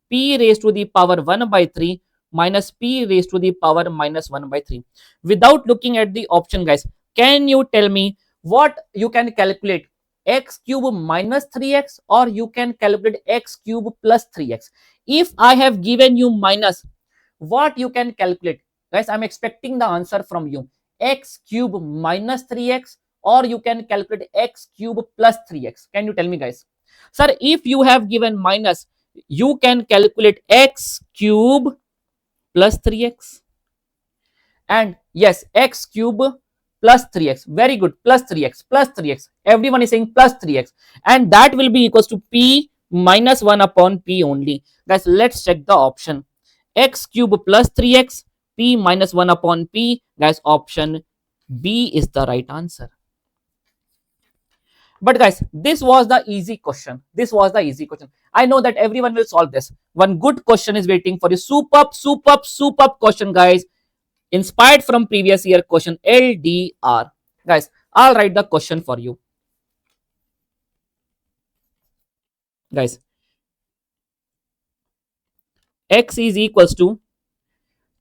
p raised to the power 1 by 3 minus p raised to the power minus 1 by 3. Without looking at the option, guys, can you tell me what you can calculate? X cube minus 3x, or you can calculate x cube plus 3x. If I have given you minus, what you can calculate? Guys, I'm expecting the answer from you. X cube minus 3x, or you can calculate x cube plus 3x. Can you tell me, guys? Sir, if you have given minus, you can calculate x cube plus 3x. And yes, x cube plus 3x. Very good. Plus 3x, plus 3x. Everyone is saying plus 3x. And that will be equals to p minus 1 upon p only. Guys, let's check the option. X cube plus 3x, p minus 1 upon p. Guys, option B is the right answer. But guys, this was the easy question. This was the easy question. I know that everyone will solve this. One good question is waiting for you. Superb question, guys. Inspired from previous year question, LDR. Guys, I'll write the question for you. Guys, x is equals to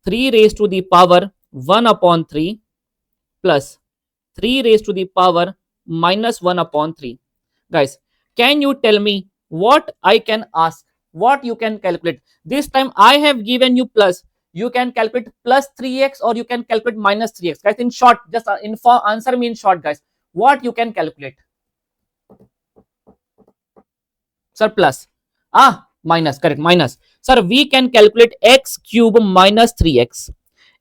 3 raised to the power 1 upon 3 plus 3 raised to the power minus 1 upon 3. Guys, can you tell me what I can ask? What you can calculate? This time I have given you plus. You can calculate plus 3x, or you can calculate minus 3x. Guys, in short, just answer me in short, guys. What you can calculate? Sir, plus. Minus, correct, minus. Sir, we can calculate x cube minus 3x.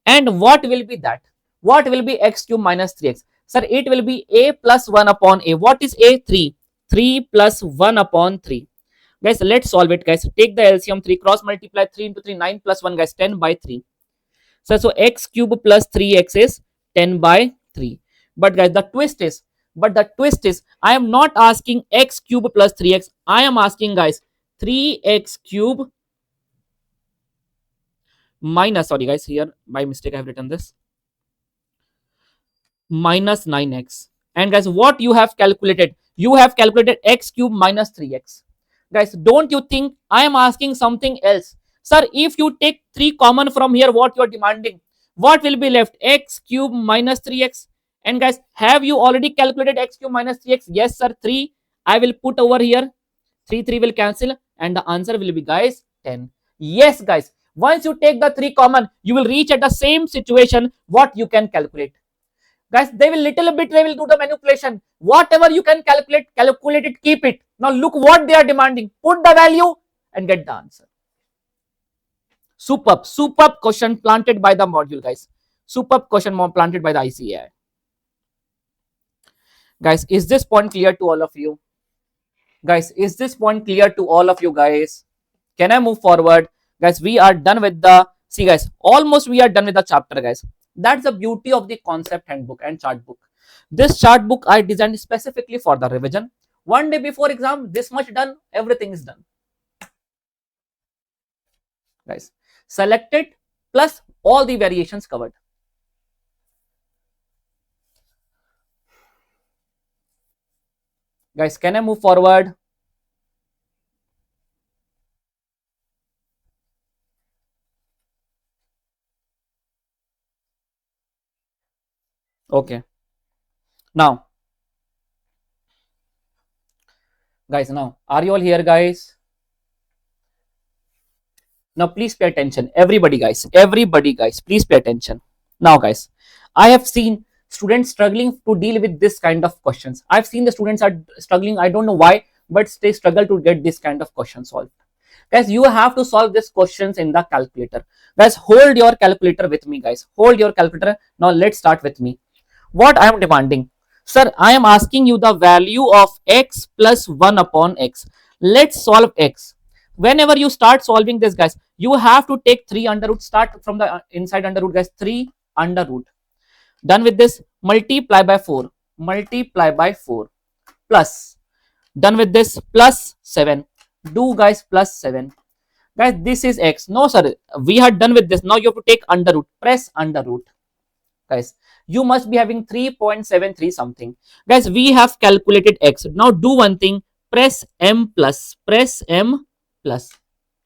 And what will be that? What will be x cube minus 3x? Sir, it will be a plus 1 upon a. What is a? 3. 3 plus 1 upon 3. Guys, let's solve it, guys. Take the LCM, 3 cross multiply 3 into 3, 9 plus 1, guys, 10 by 3. So x cube plus 3x is 10 by 3. But guys, the twist is, I am not asking x cube plus 3x. I am asking, guys, 3x cube minus, sorry guys, here by mistake I have written this, minus 9x. And guys, what you have calculated? You have calculated x cube minus 3x. Guys, don't you think I am asking something else? Sir, if you take 3 common from here, what you are demanding? What will be left? X cube minus 3x. And guys, have you already calculated x cube minus 3x? Yes, sir, 3. I will put over here. 3 will cancel and the answer will be, guys, 10. Yes, guys. Once you take the 3 common, you will reach at the same situation what you can calculate. Guys, they will do the manipulation. Whatever you can calculate it, keep it. Now look what they are demanding. Put the value and get the answer. Superb question planted by the module, guys. Superb question planted by the ICAI. Guys, is this point clear to all of you? Guys, is this point clear to all of you guys? Can I move forward? Guys, we are done with the, see guys, almost we are done with the chapter, guys. That's the beauty of the concept handbook and chart book. This chart book I designed specifically for the revision. One day before exam, this much done, everything is done. Guys, selected plus all the variations covered. Guys, can I move forward? Okay. Now, guys, now, are you all here, guys? Now, please pay attention. Everybody, guys, please pay attention. Now, guys, I have seen students struggling to deal with this kind of questions. I've seen the students are struggling. I don't know why, but they struggle to get this kind of question solved. Guys, you have to solve these questions in the calculator. Guys, hold your calculator with me, guys. Hold your calculator. Now, let's start with me. What I am demanding? Sir, I am asking you the value of x plus 1 upon x. Let's solve x. Whenever you start solving this, guys, you have to take 3 under root. Start from the inside under root, guys. 3 under root. Done with this, multiply by 4. Multiply by 4. Plus. Done with this, plus 7. Do, guys, plus 7. Guys, this is x. No, sir, we had done with this. Now you have to take under root. Press under root. Guys, you must be having 3.73 something. Guys, we have calculated x. Now do one thing. Press m plus. Press m plus.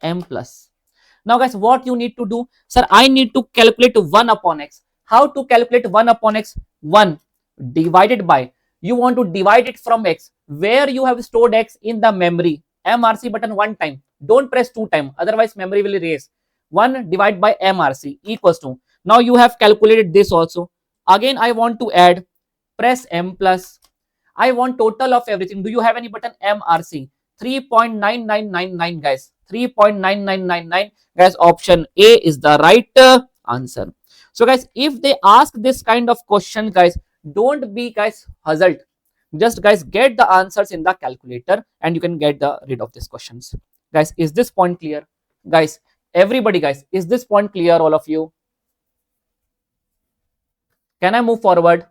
M plus. Now, guys, what you need to do? Sir, I need to calculate 1 upon x. How to calculate 1 upon x? 1 divided by. You want to divide it from x. Where you have stored x in the memory. MRC button 1 time. Don't press 2 times. Otherwise, memory will erase. 1 divided by MRC equals to. Now you have calculated this also. Again, I want to add. Press M plus. I want total of everything. Do you have any button? MRC. 3.9999, guys. 3.9999. Guys, option A is the right answer. So, guys, if they ask this kind of question, guys, don't be, guys, puzzled. Just, guys, get the answers in the calculator and you can get rid of these questions. Guys, is this point clear? Guys, everybody, guys, is this point clear, all of you? Can I move forward?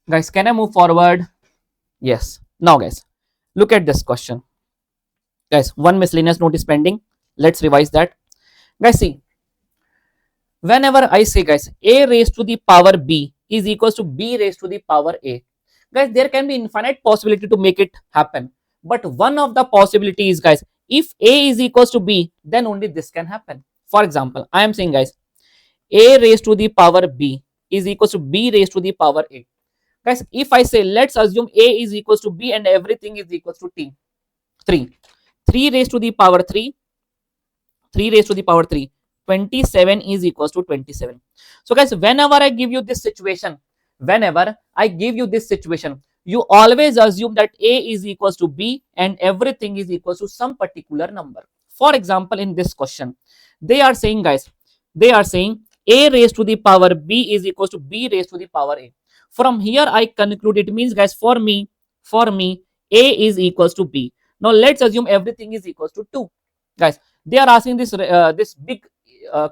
Guys, can I move forward? Yes. Now, guys, look at this question. Guys, one miscellaneous note is pending. Let's revise that. Guys, see. Whenever I say, guys, a raised to the power b is equals to b raised to the power a. Guys, there can be infinite possibility to make it happen. But one of the possibilities, guys, if a is equals to b, then only this can happen. For example, I am saying, guys, a raised to the power b is equals to b raised to the power a. Guys, if I say, let's assume a is equals to b and everything is equals to t. 3 raised to the power 3. 3 raised to the power 3. 27 is equals to 27. So, guys, whenever I give you this situation, you always assume that a is equals to b and everything is equals to some particular number. For example, in this question, they are saying, guys, a raised to the power b is equals to b raised to the power a. From here, I conclude it means, guys, for me, a is equals to b. Now let's assume everything is equals to 2. Guys, they are asking this big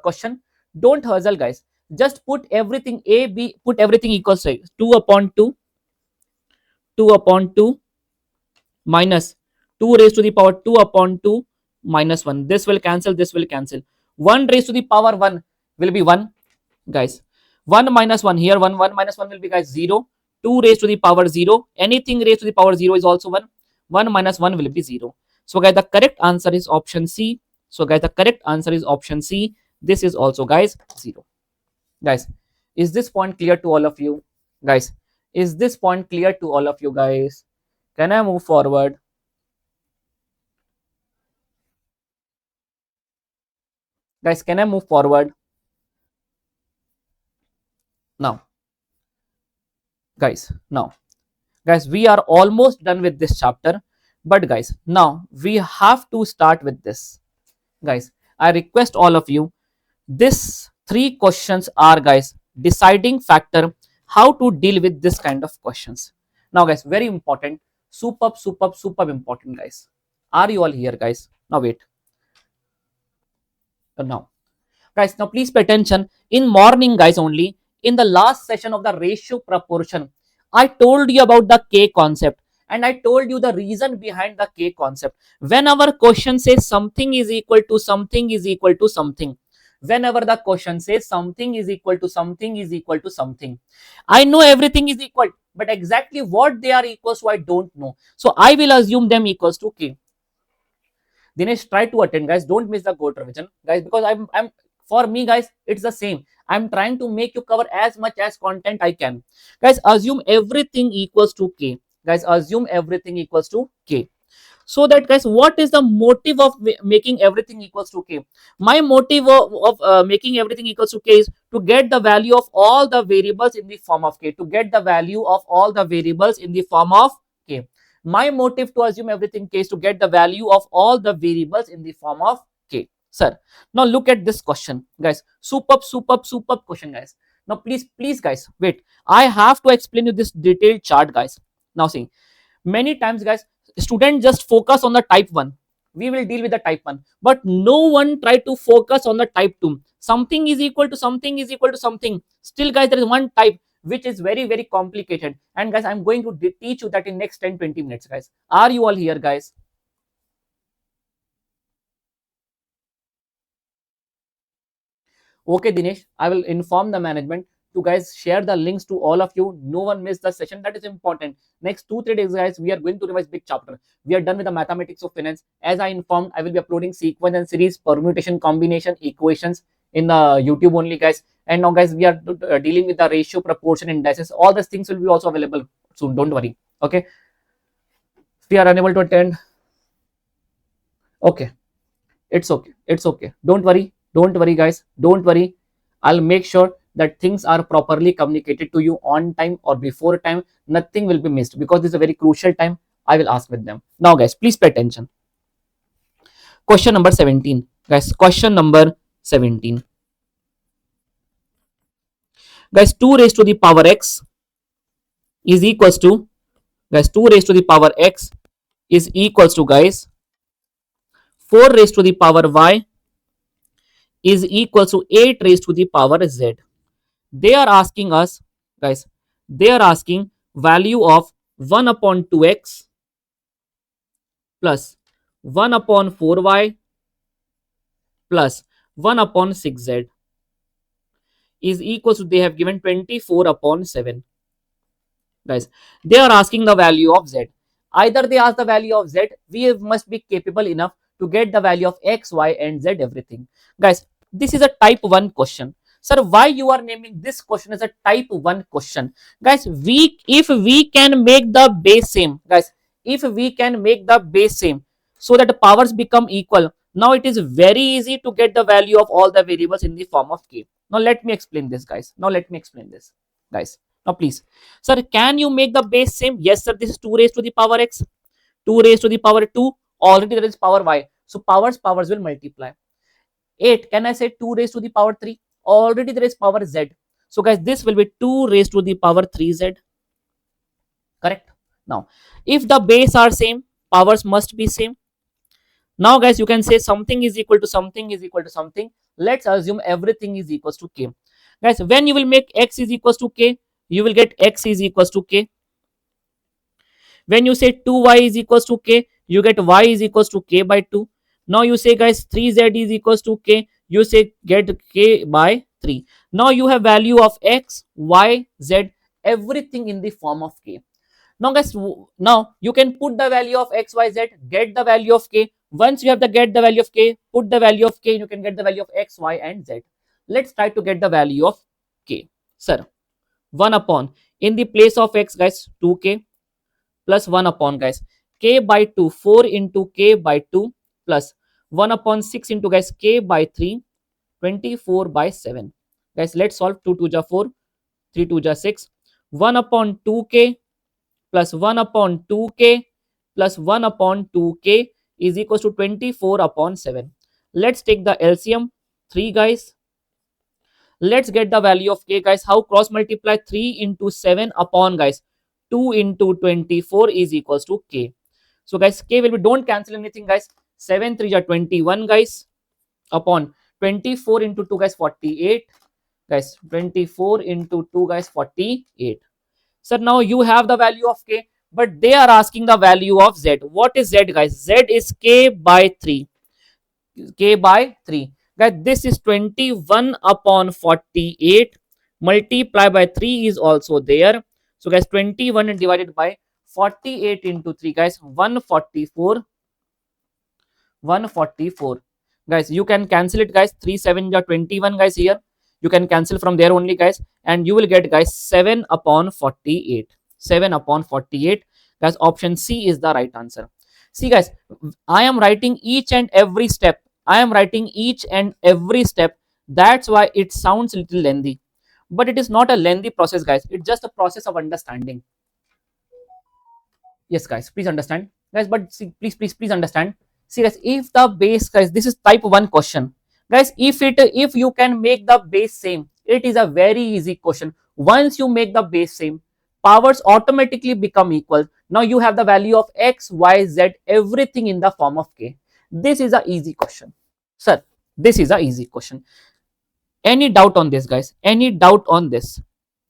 question. Don't hustle, guys. Just put everything a b, put everything equals to 2 upon 2, 2 upon 2 minus 2 raised to the power 2 upon 2 minus 1. This will cancel, this will cancel. 1 raised to the power 1 will be 1, guys. 1 minus 1 here, 1, 1 minus 1 will be, guys, 0. 2 raised to the power 0. Anything raised to the power 0 is also 1. 1 minus 1 will be 0. So, guys, the correct answer is option C. So, guys, the correct answer is option C. This is also, guys, 0. Guys, is this point clear to all of you? Guys, is this point clear to all of you, guys? Can I move forward? Guys, can I move forward? Now, guys, we are almost done with this chapter. But, guys, now we have to start with this. Guys, I request all of you, this 3 questions are, guys, deciding factor how to deal with this kind of questions. Now, guys, very important, superb important, guys. Are you all here, guys? Now wait. Now, guys, now please pay attention. In morning, guys, only in the last session of the ratio proportion, I told you about the K concept, and I told you the reason behind the K concept. When our question says something is equal to something is equal to something, whenever the question says something is equal to something is equal to something, I know everything is equal, but exactly what they are equals to I don't know. So I will assume them equals to K. Dinesh, try to attend, guys. Don't miss the code revision, guys, because I'm for me, guys, it's the same. I'm trying to make you cover as much as content I can. Guys, assume everything equals to K. Guys, assume everything equals to K. So that, guys, what is the motive of making everything equals to K? My motive of making everything equals to K is to get the value of all the variables in the form of K. To get the value of all the variables in the form of K. My motive to assume everything K is to get the value of all the variables in the form of K. Sir, now look at this question, guys. Superb question, guys. Now please, guys, wait. I have to explain you this detailed chart, guys. Now see, many times, guys, students just focus on the type 1. We will deal with the type 1, but no one try to focus on the type 2. Something is equal to something is equal to something. Still, guys, there is one type which is very complicated, and, guys, I'm going to teach you that in next 10-20 minutes, guys. Are you all here, guys? Okay, Dinesh, I will inform the management to, guys, share the links to all of you. No one miss the session. That is important. Next 2-3 days, guys, we are going to revise big chapter. We are done with the mathematics of finance. As I informed, I will be uploading sequence and series, permutation, combination, equations in the YouTube only, guys. And now, guys, we are dealing with the ratio, proportion, indices. All these things will be also available soon. Don't worry. Okay. If we are unable to attend, okay, it's okay. It's okay. Don't worry. Don't worry, guys. Don't worry. I'll make sure that things are properly communicated to you on time or before time. Nothing will be missed because this is a very crucial time. I will ask with them. Now, guys, please pay attention. Question number 17. Guys, question number 17. Guys, 2 raised to the power x is equals to, guys, 2 raised to the power x is equals to, guys, 4 raised to the power y is equals to 8 raised to the power z. They are asking us, guys, they are asking value of 1 upon 2x plus 1 upon 4y plus 1 upon 6z is equals to, they have given 24 upon 7. Guys, they are asking the value of z. Either they ask the value of z, we must be capable enough to get the value of x, y, and z, everything. Guys, this is a type 1 question. Sir, why you are naming this question as a type 1 question? Guys, if we can make the base same, guys, if we can make the base same so that the powers become equal, now it is very easy to get the value of all the variables in the form of k. Now let me explain this, guys. Now let me explain this, guys. Now please, sir, can you make the base same? Yes, sir. This is 2 raised to the power x, 2 raised to the power 2. Already there is power y, so powers will multiply. 8, can I say 2 raised to the power 3? Already there is power z. So, guys, this will be 2 raised to the power 3z. Correct? Now, if the base are same, powers must be same. Now guys, you can say something is equal to something is equal to something. Let's assume everything is equals to k. Guys, when you will make x is equals to k, you will get x is equals to k. When you say 2y is equals to k, you get y is equals to k by 2. Now you say guys 3z is equals to k, you say get k by 3. Now you have value of x, y, z, everything in the form of k. Now guys, now you can put the value of x, y, z, get the value of k. Once you have the get the value of k, put the value of k, you can get the value of x, y, and z. Let's try to get the value of k. Sir, 1 upon, in the place of x guys, 2k plus 1 upon guys, k by 2, 4 into k by 2 plus 1 upon 6 into guys, k by 3, 24 by 7. Guys, let's solve. 2 2 ja 4, 3 2 ja 6. 1 upon 2k plus 1 upon 2k plus 1 upon 2k is equals to 24 upon 7. Let's take the LCM. 3 guys. Let's get the value of k guys. How? Cross multiply 3 into 7 upon guys 2 into 24 is equals to k. So guys, k will be, don't cancel anything guys. 7 3 are 21 guys upon 24 into 2 guys, 48 guys. 24 into 2 guys, 48. Sir, now you have the value of k, but they are asking the value of z. What is z guys? Z is k by 3. K by 3. Guys, this is 21 upon 48. Multiply by 3 is also there. So guys, 21 divided by 48 into 3 guys, 144. 144. Guys, you can cancel it guys. 3 7 are 21 guys here. You can cancel from there only guys, and you will get guys 7 upon 48. 7 upon 48. Guys, option C is the right answer. See guys, I am writing each and every step. I am writing each and every step. That's why it sounds a little lengthy. But it is not a lengthy process, guys. It's just a process of understanding. Yes, guys, please understand. Guys, but see, please understand. See guys, if the base guys, this is type 1 question. Guys, if you can make the base same, it is a very easy question. Once you make the base same, powers automatically become equal. Now you have the value of x, y, z, everything in the form of k. This is a easy question. Sir, this is a easy question. Any doubt on this, guys? Any doubt on this?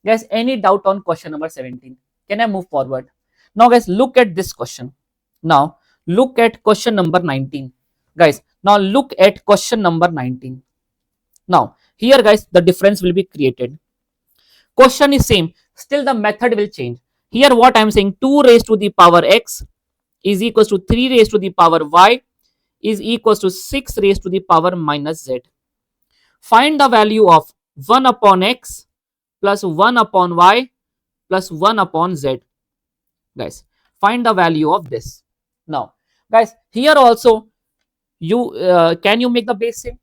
Guys, any doubt on question number 17? Can I move forward? Now, guys, look at this question. Now, look at question number 19. Guys, now look at question number 19. Now, here, guys, the difference will be created. Question is same, still the method will change. Here, what I am saying, 2 raised to the power x is equals to 3 raised to the power y is equals to 6 raised to the power minus z. Find the value of 1 upon x plus 1 upon y plus 1 upon z. Guys, find the value of this. Now, guys, here also, you can you make the base same?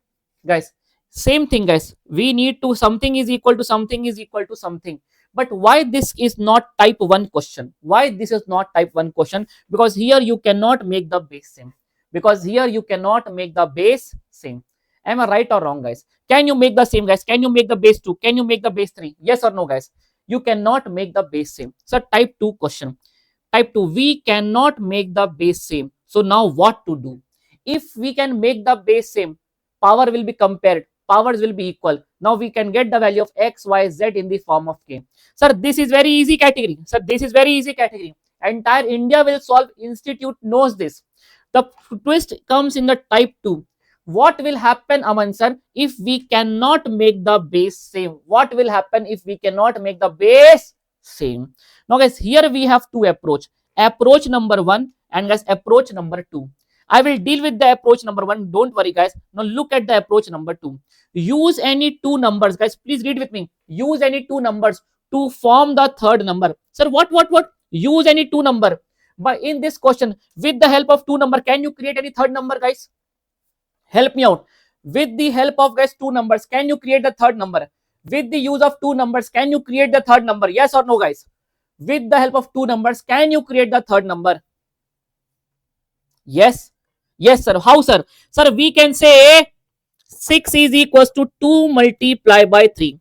Guys, same thing, guys. We need to, something is equal to something is equal to something. But why this is not type 1 question? Why this is not type 1 question? Because here you cannot make the base same. Because here you cannot make the base same. Am I right or wrong, guys? Can you make the same, guys? Can you make the base 2? Can you make the base 3? Yes or no, guys? You cannot make the base same. So type 2 question. Type 2, we cannot make the base same. So now what to do? If we can make the base same, power will be compared. Powers will be equal. Now we can get the value of x, y, z in the form of k. Sir, this is very easy category. Sir, this is very easy category. Entire India will solve. Institute knows this. The twist comes in the type 2. What will happen, Aman sir, if we cannot make the base same? What will happen if we cannot make the base same? Now guys, here we have two approach. Approach number 1 and guys, approach number 2. I will deal with the approach number 1. Don't worry, guys. Now look at the approach number 2. Use any two numbers, guys. Please read with me. Use any two numbers to form the third number. Sir, what? Use any two number. But in this question, with the help of two number, can you create any third number, guys? Help me out. With the help of guys two numbers, can you create the third number? With the use of two numbers, can you create the third number? Yes or no, guys? With the help of two numbers, can you create the third number? Yes. Yes, sir. How, sir? Sir, we can say 6 is equals to 2 multiplied by 3.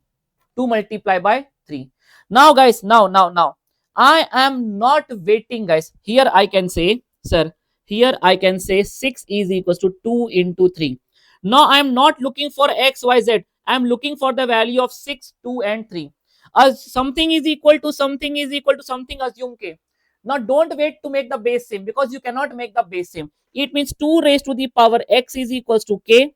2 multiplied by 3. Now, guys, now. I am not waiting, guys. Here I can say, sir, Here I can say 6 is equals to 2 into 3. Now I am not looking for x, y, z. I am looking for the value of 6, 2 and 3. As something is equal to something is equal to something, assume k. Now don't wait to make the base same, because you cannot make the base same. It means 2 raised to the power x is equals to k,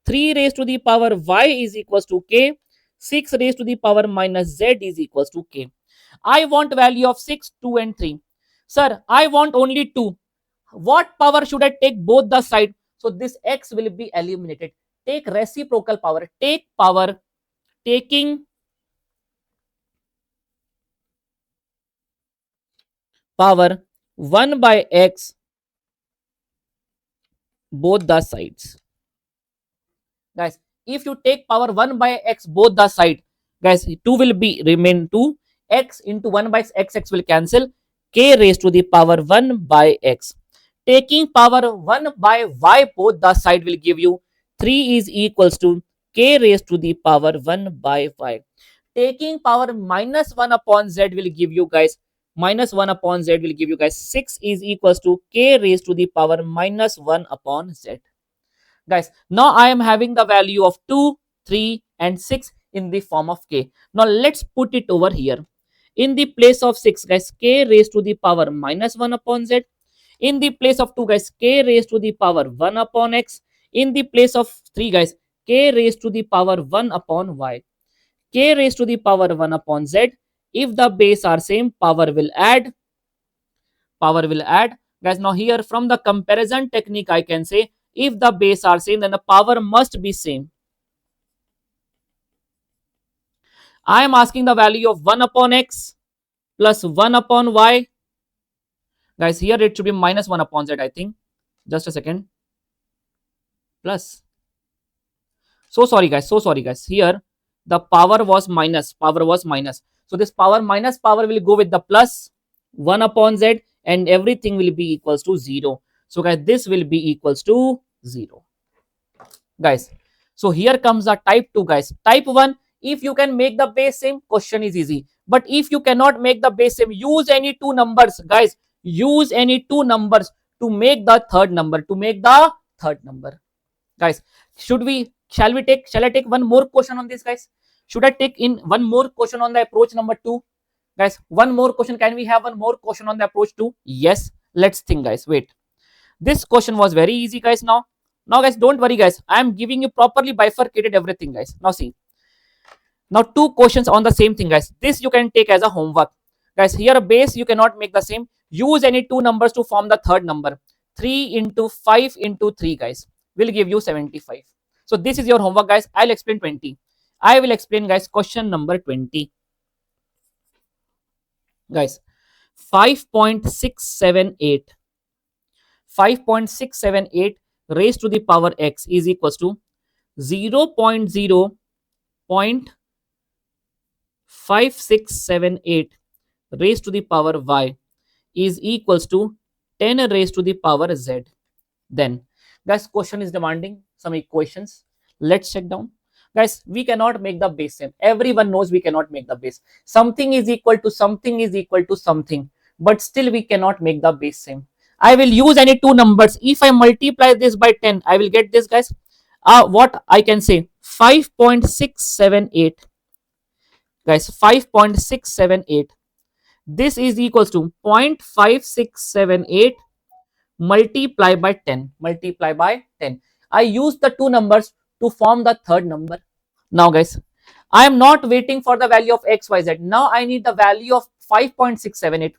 3 raised to the power y is equals to k, 6 raised to the power minus z is equals to k. I want value of 6, 2 and 3. Sir, I want only 2. What power should I take both the side? So this x will be eliminated. Take reciprocal power. Take power. Taking power 1 by x both the sides. Guys, if you take power 1 by x both the side, guys, 2 will be remain 2. X into 1 by x will cancel. K raised to the power 1 by x. Taking power 1 by y both the side will give you 3 is equals to k raised to the power 1 by y. Taking power minus 1 upon z will give you guys minus 1 upon z will give you guys 6 is equals to k raised to the power minus 1 upon z. Guys, now I am having the value of 2, 3 and 6 in the form of k. Now let's put it over here. In the place of 6, guys, k raised to the power minus 1 upon z. In the place of 2, guys, k raised to the power 1 upon x. In the place of 3, guys, k raised to the power 1 upon y. K raised to the power 1 upon z. If the base are same, power will add. Power will add. Guys, now here from the comparison technique, I can say if the base are same, then the power must be same. I am asking the value of 1 upon x plus 1 upon y. Guys, here it should be minus 1 upon z, I think. Just a second. Plus. So sorry, guys. So sorry, guys. Here the power was minus. Power was minus. So this power minus power will go with the plus 1 upon z and everything will be equals to 0. So guys, this will be equals to 0. Guys, so here comes the type 2, guys. Type 1, if you can make the base same, question is easy. But if you cannot make the base same, use any two numbers, guys. Use any two numbers to make the third number. To make the third number, guys. Shall I take one more question on this, guys? Should I take in one more question on the approach number 2? Guys, one more question. Can we have one more question on the approach 2? Yes. Let's think, guys. Wait. This question was very easy, guys. Now, guys, don't worry, guys. I am giving you properly bifurcated everything, guys. Now, see. Now, two questions on the same thing, guys. This you can take as a homework. Guys, here a base you cannot make the same. Use any two numbers to form the third number. 3 into 5 into 3, guys, will give you 75. So, this is your homework, guys. I'll explain 20. I will explain, guys, question number 20. Guys, 5.678. 5.678 raised to the power x is equals to 0.5678 raised to the power y is equals to 10 raised to the power z. Then, guys, question is demanding some equations. Let's check down. Guys, we cannot make the base same. Everyone knows we cannot make the base. Something is equal to something is equal to something, but still we cannot make the base same. I will use any two numbers. If I multiply this by 10, I will get this, guys. What I can say, 5.678. Guys, 5.678. This is equals to 0.5678 multiply by 10. Multiply by 10. I use the two numbers to form the third number. Now, guys, I am not waiting for the value of x, y, z. Now I need the value of 5.678.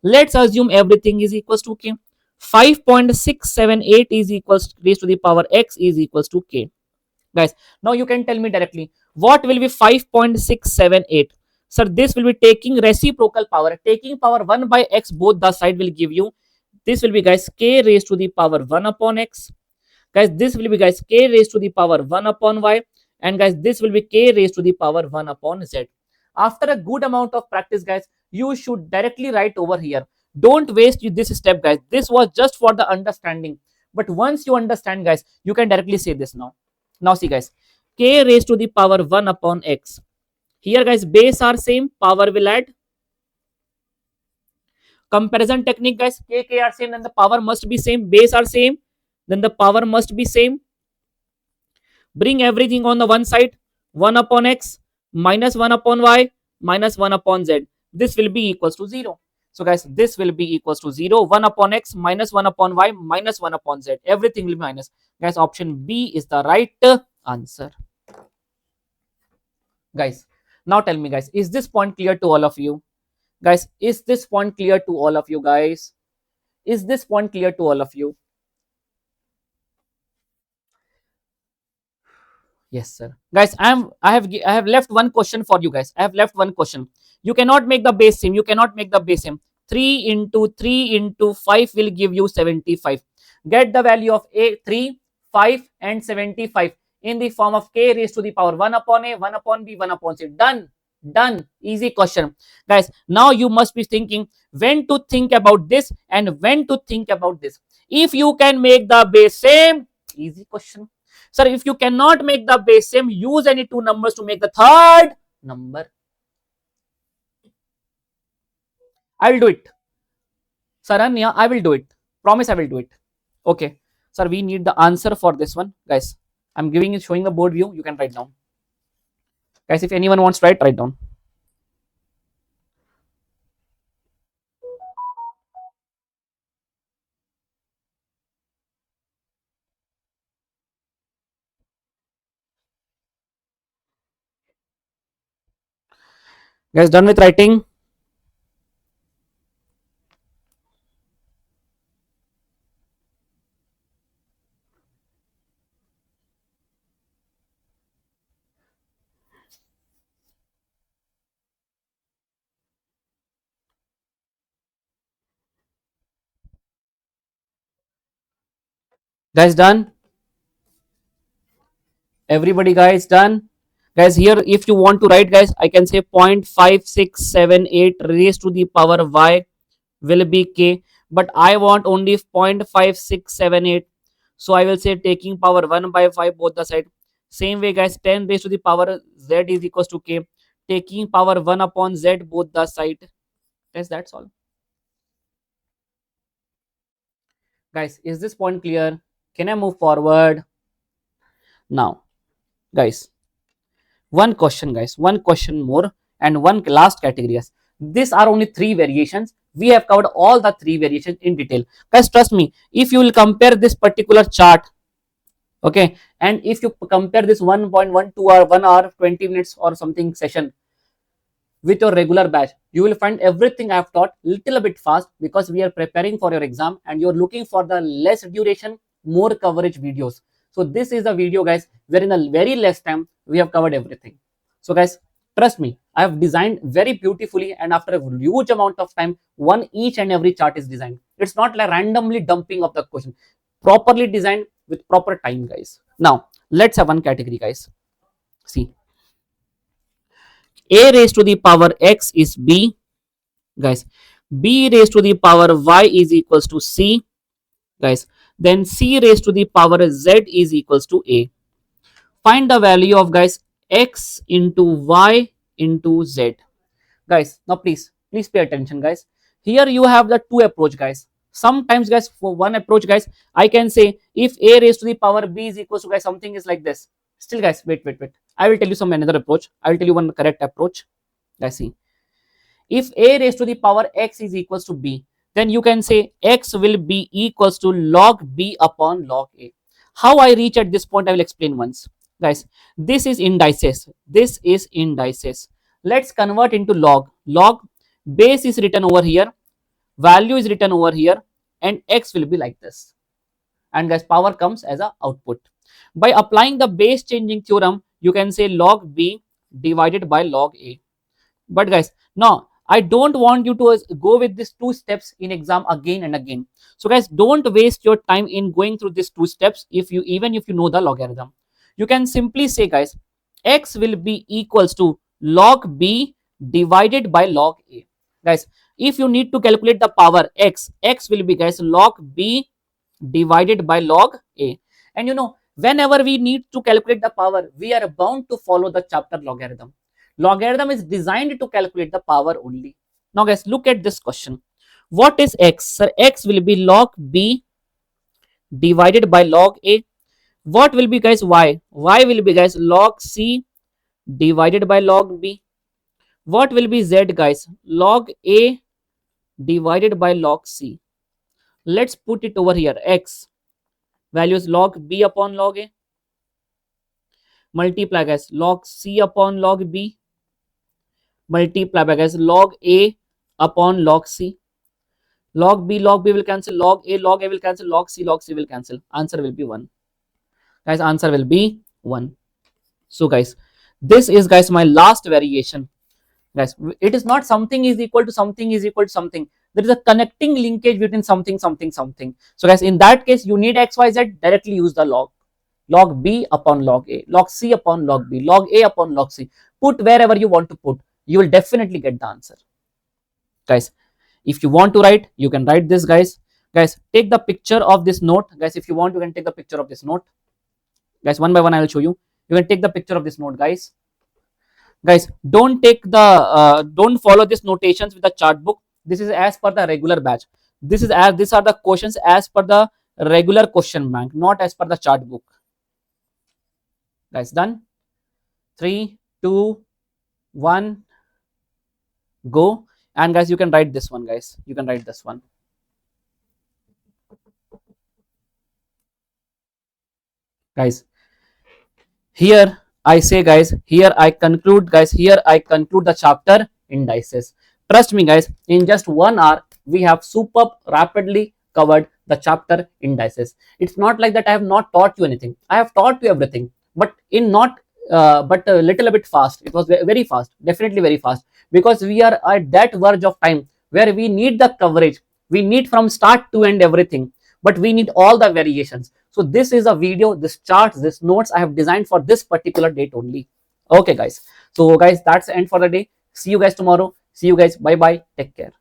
Let's assume everything is equals to k. 5.678 is equals raised to the power x is equals to k. Guys, now you can tell me directly what will be 5.678. Sir, this will be taking reciprocal power. Taking power 1 by x both the side will give you, this will be, guys, k raised to the power 1 upon x. Guys, this will be, guys, k raised to the power 1 upon y. And guys, this will be k raised to the power 1 upon z. After a good amount of practice, guys, you should directly write over here. Don't waste this step, guys. This was just for the understanding. But once you understand, guys, you can directly say this now. Now see, guys, k raised to the power 1 upon x. Here, guys, base are same, power will add. Comparison technique, guys. K are same, then the power must be same. Base are same, then the power must be same. Bring everything on the one side. 1 upon x minus 1 upon y minus 1 upon z. This will be equals to 0. So guys, this will be equals to 0. 1 upon x minus 1 upon y minus 1 upon z. Everything will be minus. Guys, option B is the right answer. Guys, now tell me, guys, is this point clear to all of you? Guys, is this point clear to all of you, guys? Is this point clear to all of you? Yes, sir. Guys, I have left one question for you guys. I have left one question. You cannot make the base same. You cannot make the base same. 3 into 5 will give you 75. Get the value of a 3, 5 and 75 in the form of k raised to the power 1 upon a, 1 upon b, 1 upon c. Done. Done. Easy question. Guys, now you must be thinking when to think about this and when to think about this. If you can make the base same, easy question. Sir, if you cannot make the base same, use any two numbers to make the third number. I will do it. Saranya, I will do it. Promise I will do it. Okay. Sir, we need the answer for this one. Guys, I'm giving you, showing the board view. You can write down. Guys, if anyone wants to write down. Guys, done with writing? Guys, done? Everybody, guys, done? Guys, here, if you want to write, guys, I can say 0.5678 raised to the power y will be k, but I want only 0.5678. So I will say taking power 1 by 5 both the side. Same way, guys, 10 raised to the power z is equals to k. Taking power 1 upon z both the side. Guys, that's all. Guys, is this point clear? Can I move forward? Now, guys, one question, guys, one question more and one last category. Yes. These are only three variations. We have covered all the three variations in detail. Guys, trust me, if you will compare this particular chart, okay, and if you compare this 1.12 or 1 hour 20 minutes or something session with your regular batch, you will find everything I have taught little bit fast, because we are preparing for your exam and you're looking for the less duration, more coverage videos. So this is the video, guys, where in a very less time we have covered everything. So guys, trust me, I have designed very beautifully, and after a huge amount of time, one each and every chart is designed. It's not like randomly dumping of the question. Properly designed with proper time, guys. Now let's have one category, guys. See, a raised to the power x is b, guys. B raised to the power y is equals to c, guys. Then c raised to the power z is equals to a. Find the value of, guys, x into y into z. Guys, now please pay attention, guys. Here you have the two approach, guys. Sometimes, guys, for one approach, guys, I can say if a raised to the power b is equals to, guys, something is like this. Still, guys, wait. I will tell you some another approach. I will tell you one correct approach. Guys, see, if a raised to the power x is equals to b, then you can say x will be equals to log b upon log a. How I reach at this point, I will explain once. Guys, this is indices. This is indices. Let's convert into log. Log, base is written over here, value is written over here, and x will be like this. And guys, power comes as a output. By applying the base changing theorem, you can say log b divided by log a. But guys, now I don't want you to go with these two steps in exam again and again. So guys, don't waste your time in going through these two steps. Even if you know the logarithm, you can simply say, guys, x will be equals to log b divided by log a. Guys, if you need to calculate the power x will be, guys, log b divided by log a. And whenever we need to calculate the power, we are bound to follow the chapter logarithm. Logarithm is designed to calculate the power only. Now, guys, look at this question. What is x? Sir, x will be log b divided by log a. What will be guys y? Y will be guys log c divided by log b. What will be z guys? Log a divided by log c. Let's put it over here. X value is log b upon log a. Multiply guys log c upon log b. Multiply by guys log a upon log c. Log b will cancel. Log a will cancel. Log c will cancel. Answer will be 1. Guys, answer will be 1. So guys, this is guys my last variation. Guys, it is not something is equal to something is equal to something. There is a connecting linkage between something, something, something. So guys, in that case, you need x, y, z, directly use the log. Log b upon log a, log c upon log b, log a upon log c. Put wherever you want to put. You will definitely get the answer. Guys, if you want to write, you can write this, guys. Guys, take the picture of this note. Guys, if you want, you can take the picture of this note. Guys, one by one, I will show you. You can take the picture of this note, guys. Guys, don't follow these notations with the chart book. This is as per the regular batch. These are the questions as per the regular question bank, not as per the chart book. Guys, done. 3, 2, 1, go. And guys, you can write this one, guys. You can write this one. Guys, here I say, guys, here I conclude the chapter indices. Trust me, guys, in just 1 hour, we have rapidly covered the chapter indices. It's not like that I have not taught you anything. I have taught you everything, but in not but a little bit fast. It was very fast, definitely very fast, because we are at that verge of time where we need the coverage. We need from start to end everything, but we need all the variations. So this is a video, this charts, this notes I have designed for this particular date only. Okay, guys. So guys, that's the end for the day. See you guys tomorrow. See you guys. Bye bye. Take care.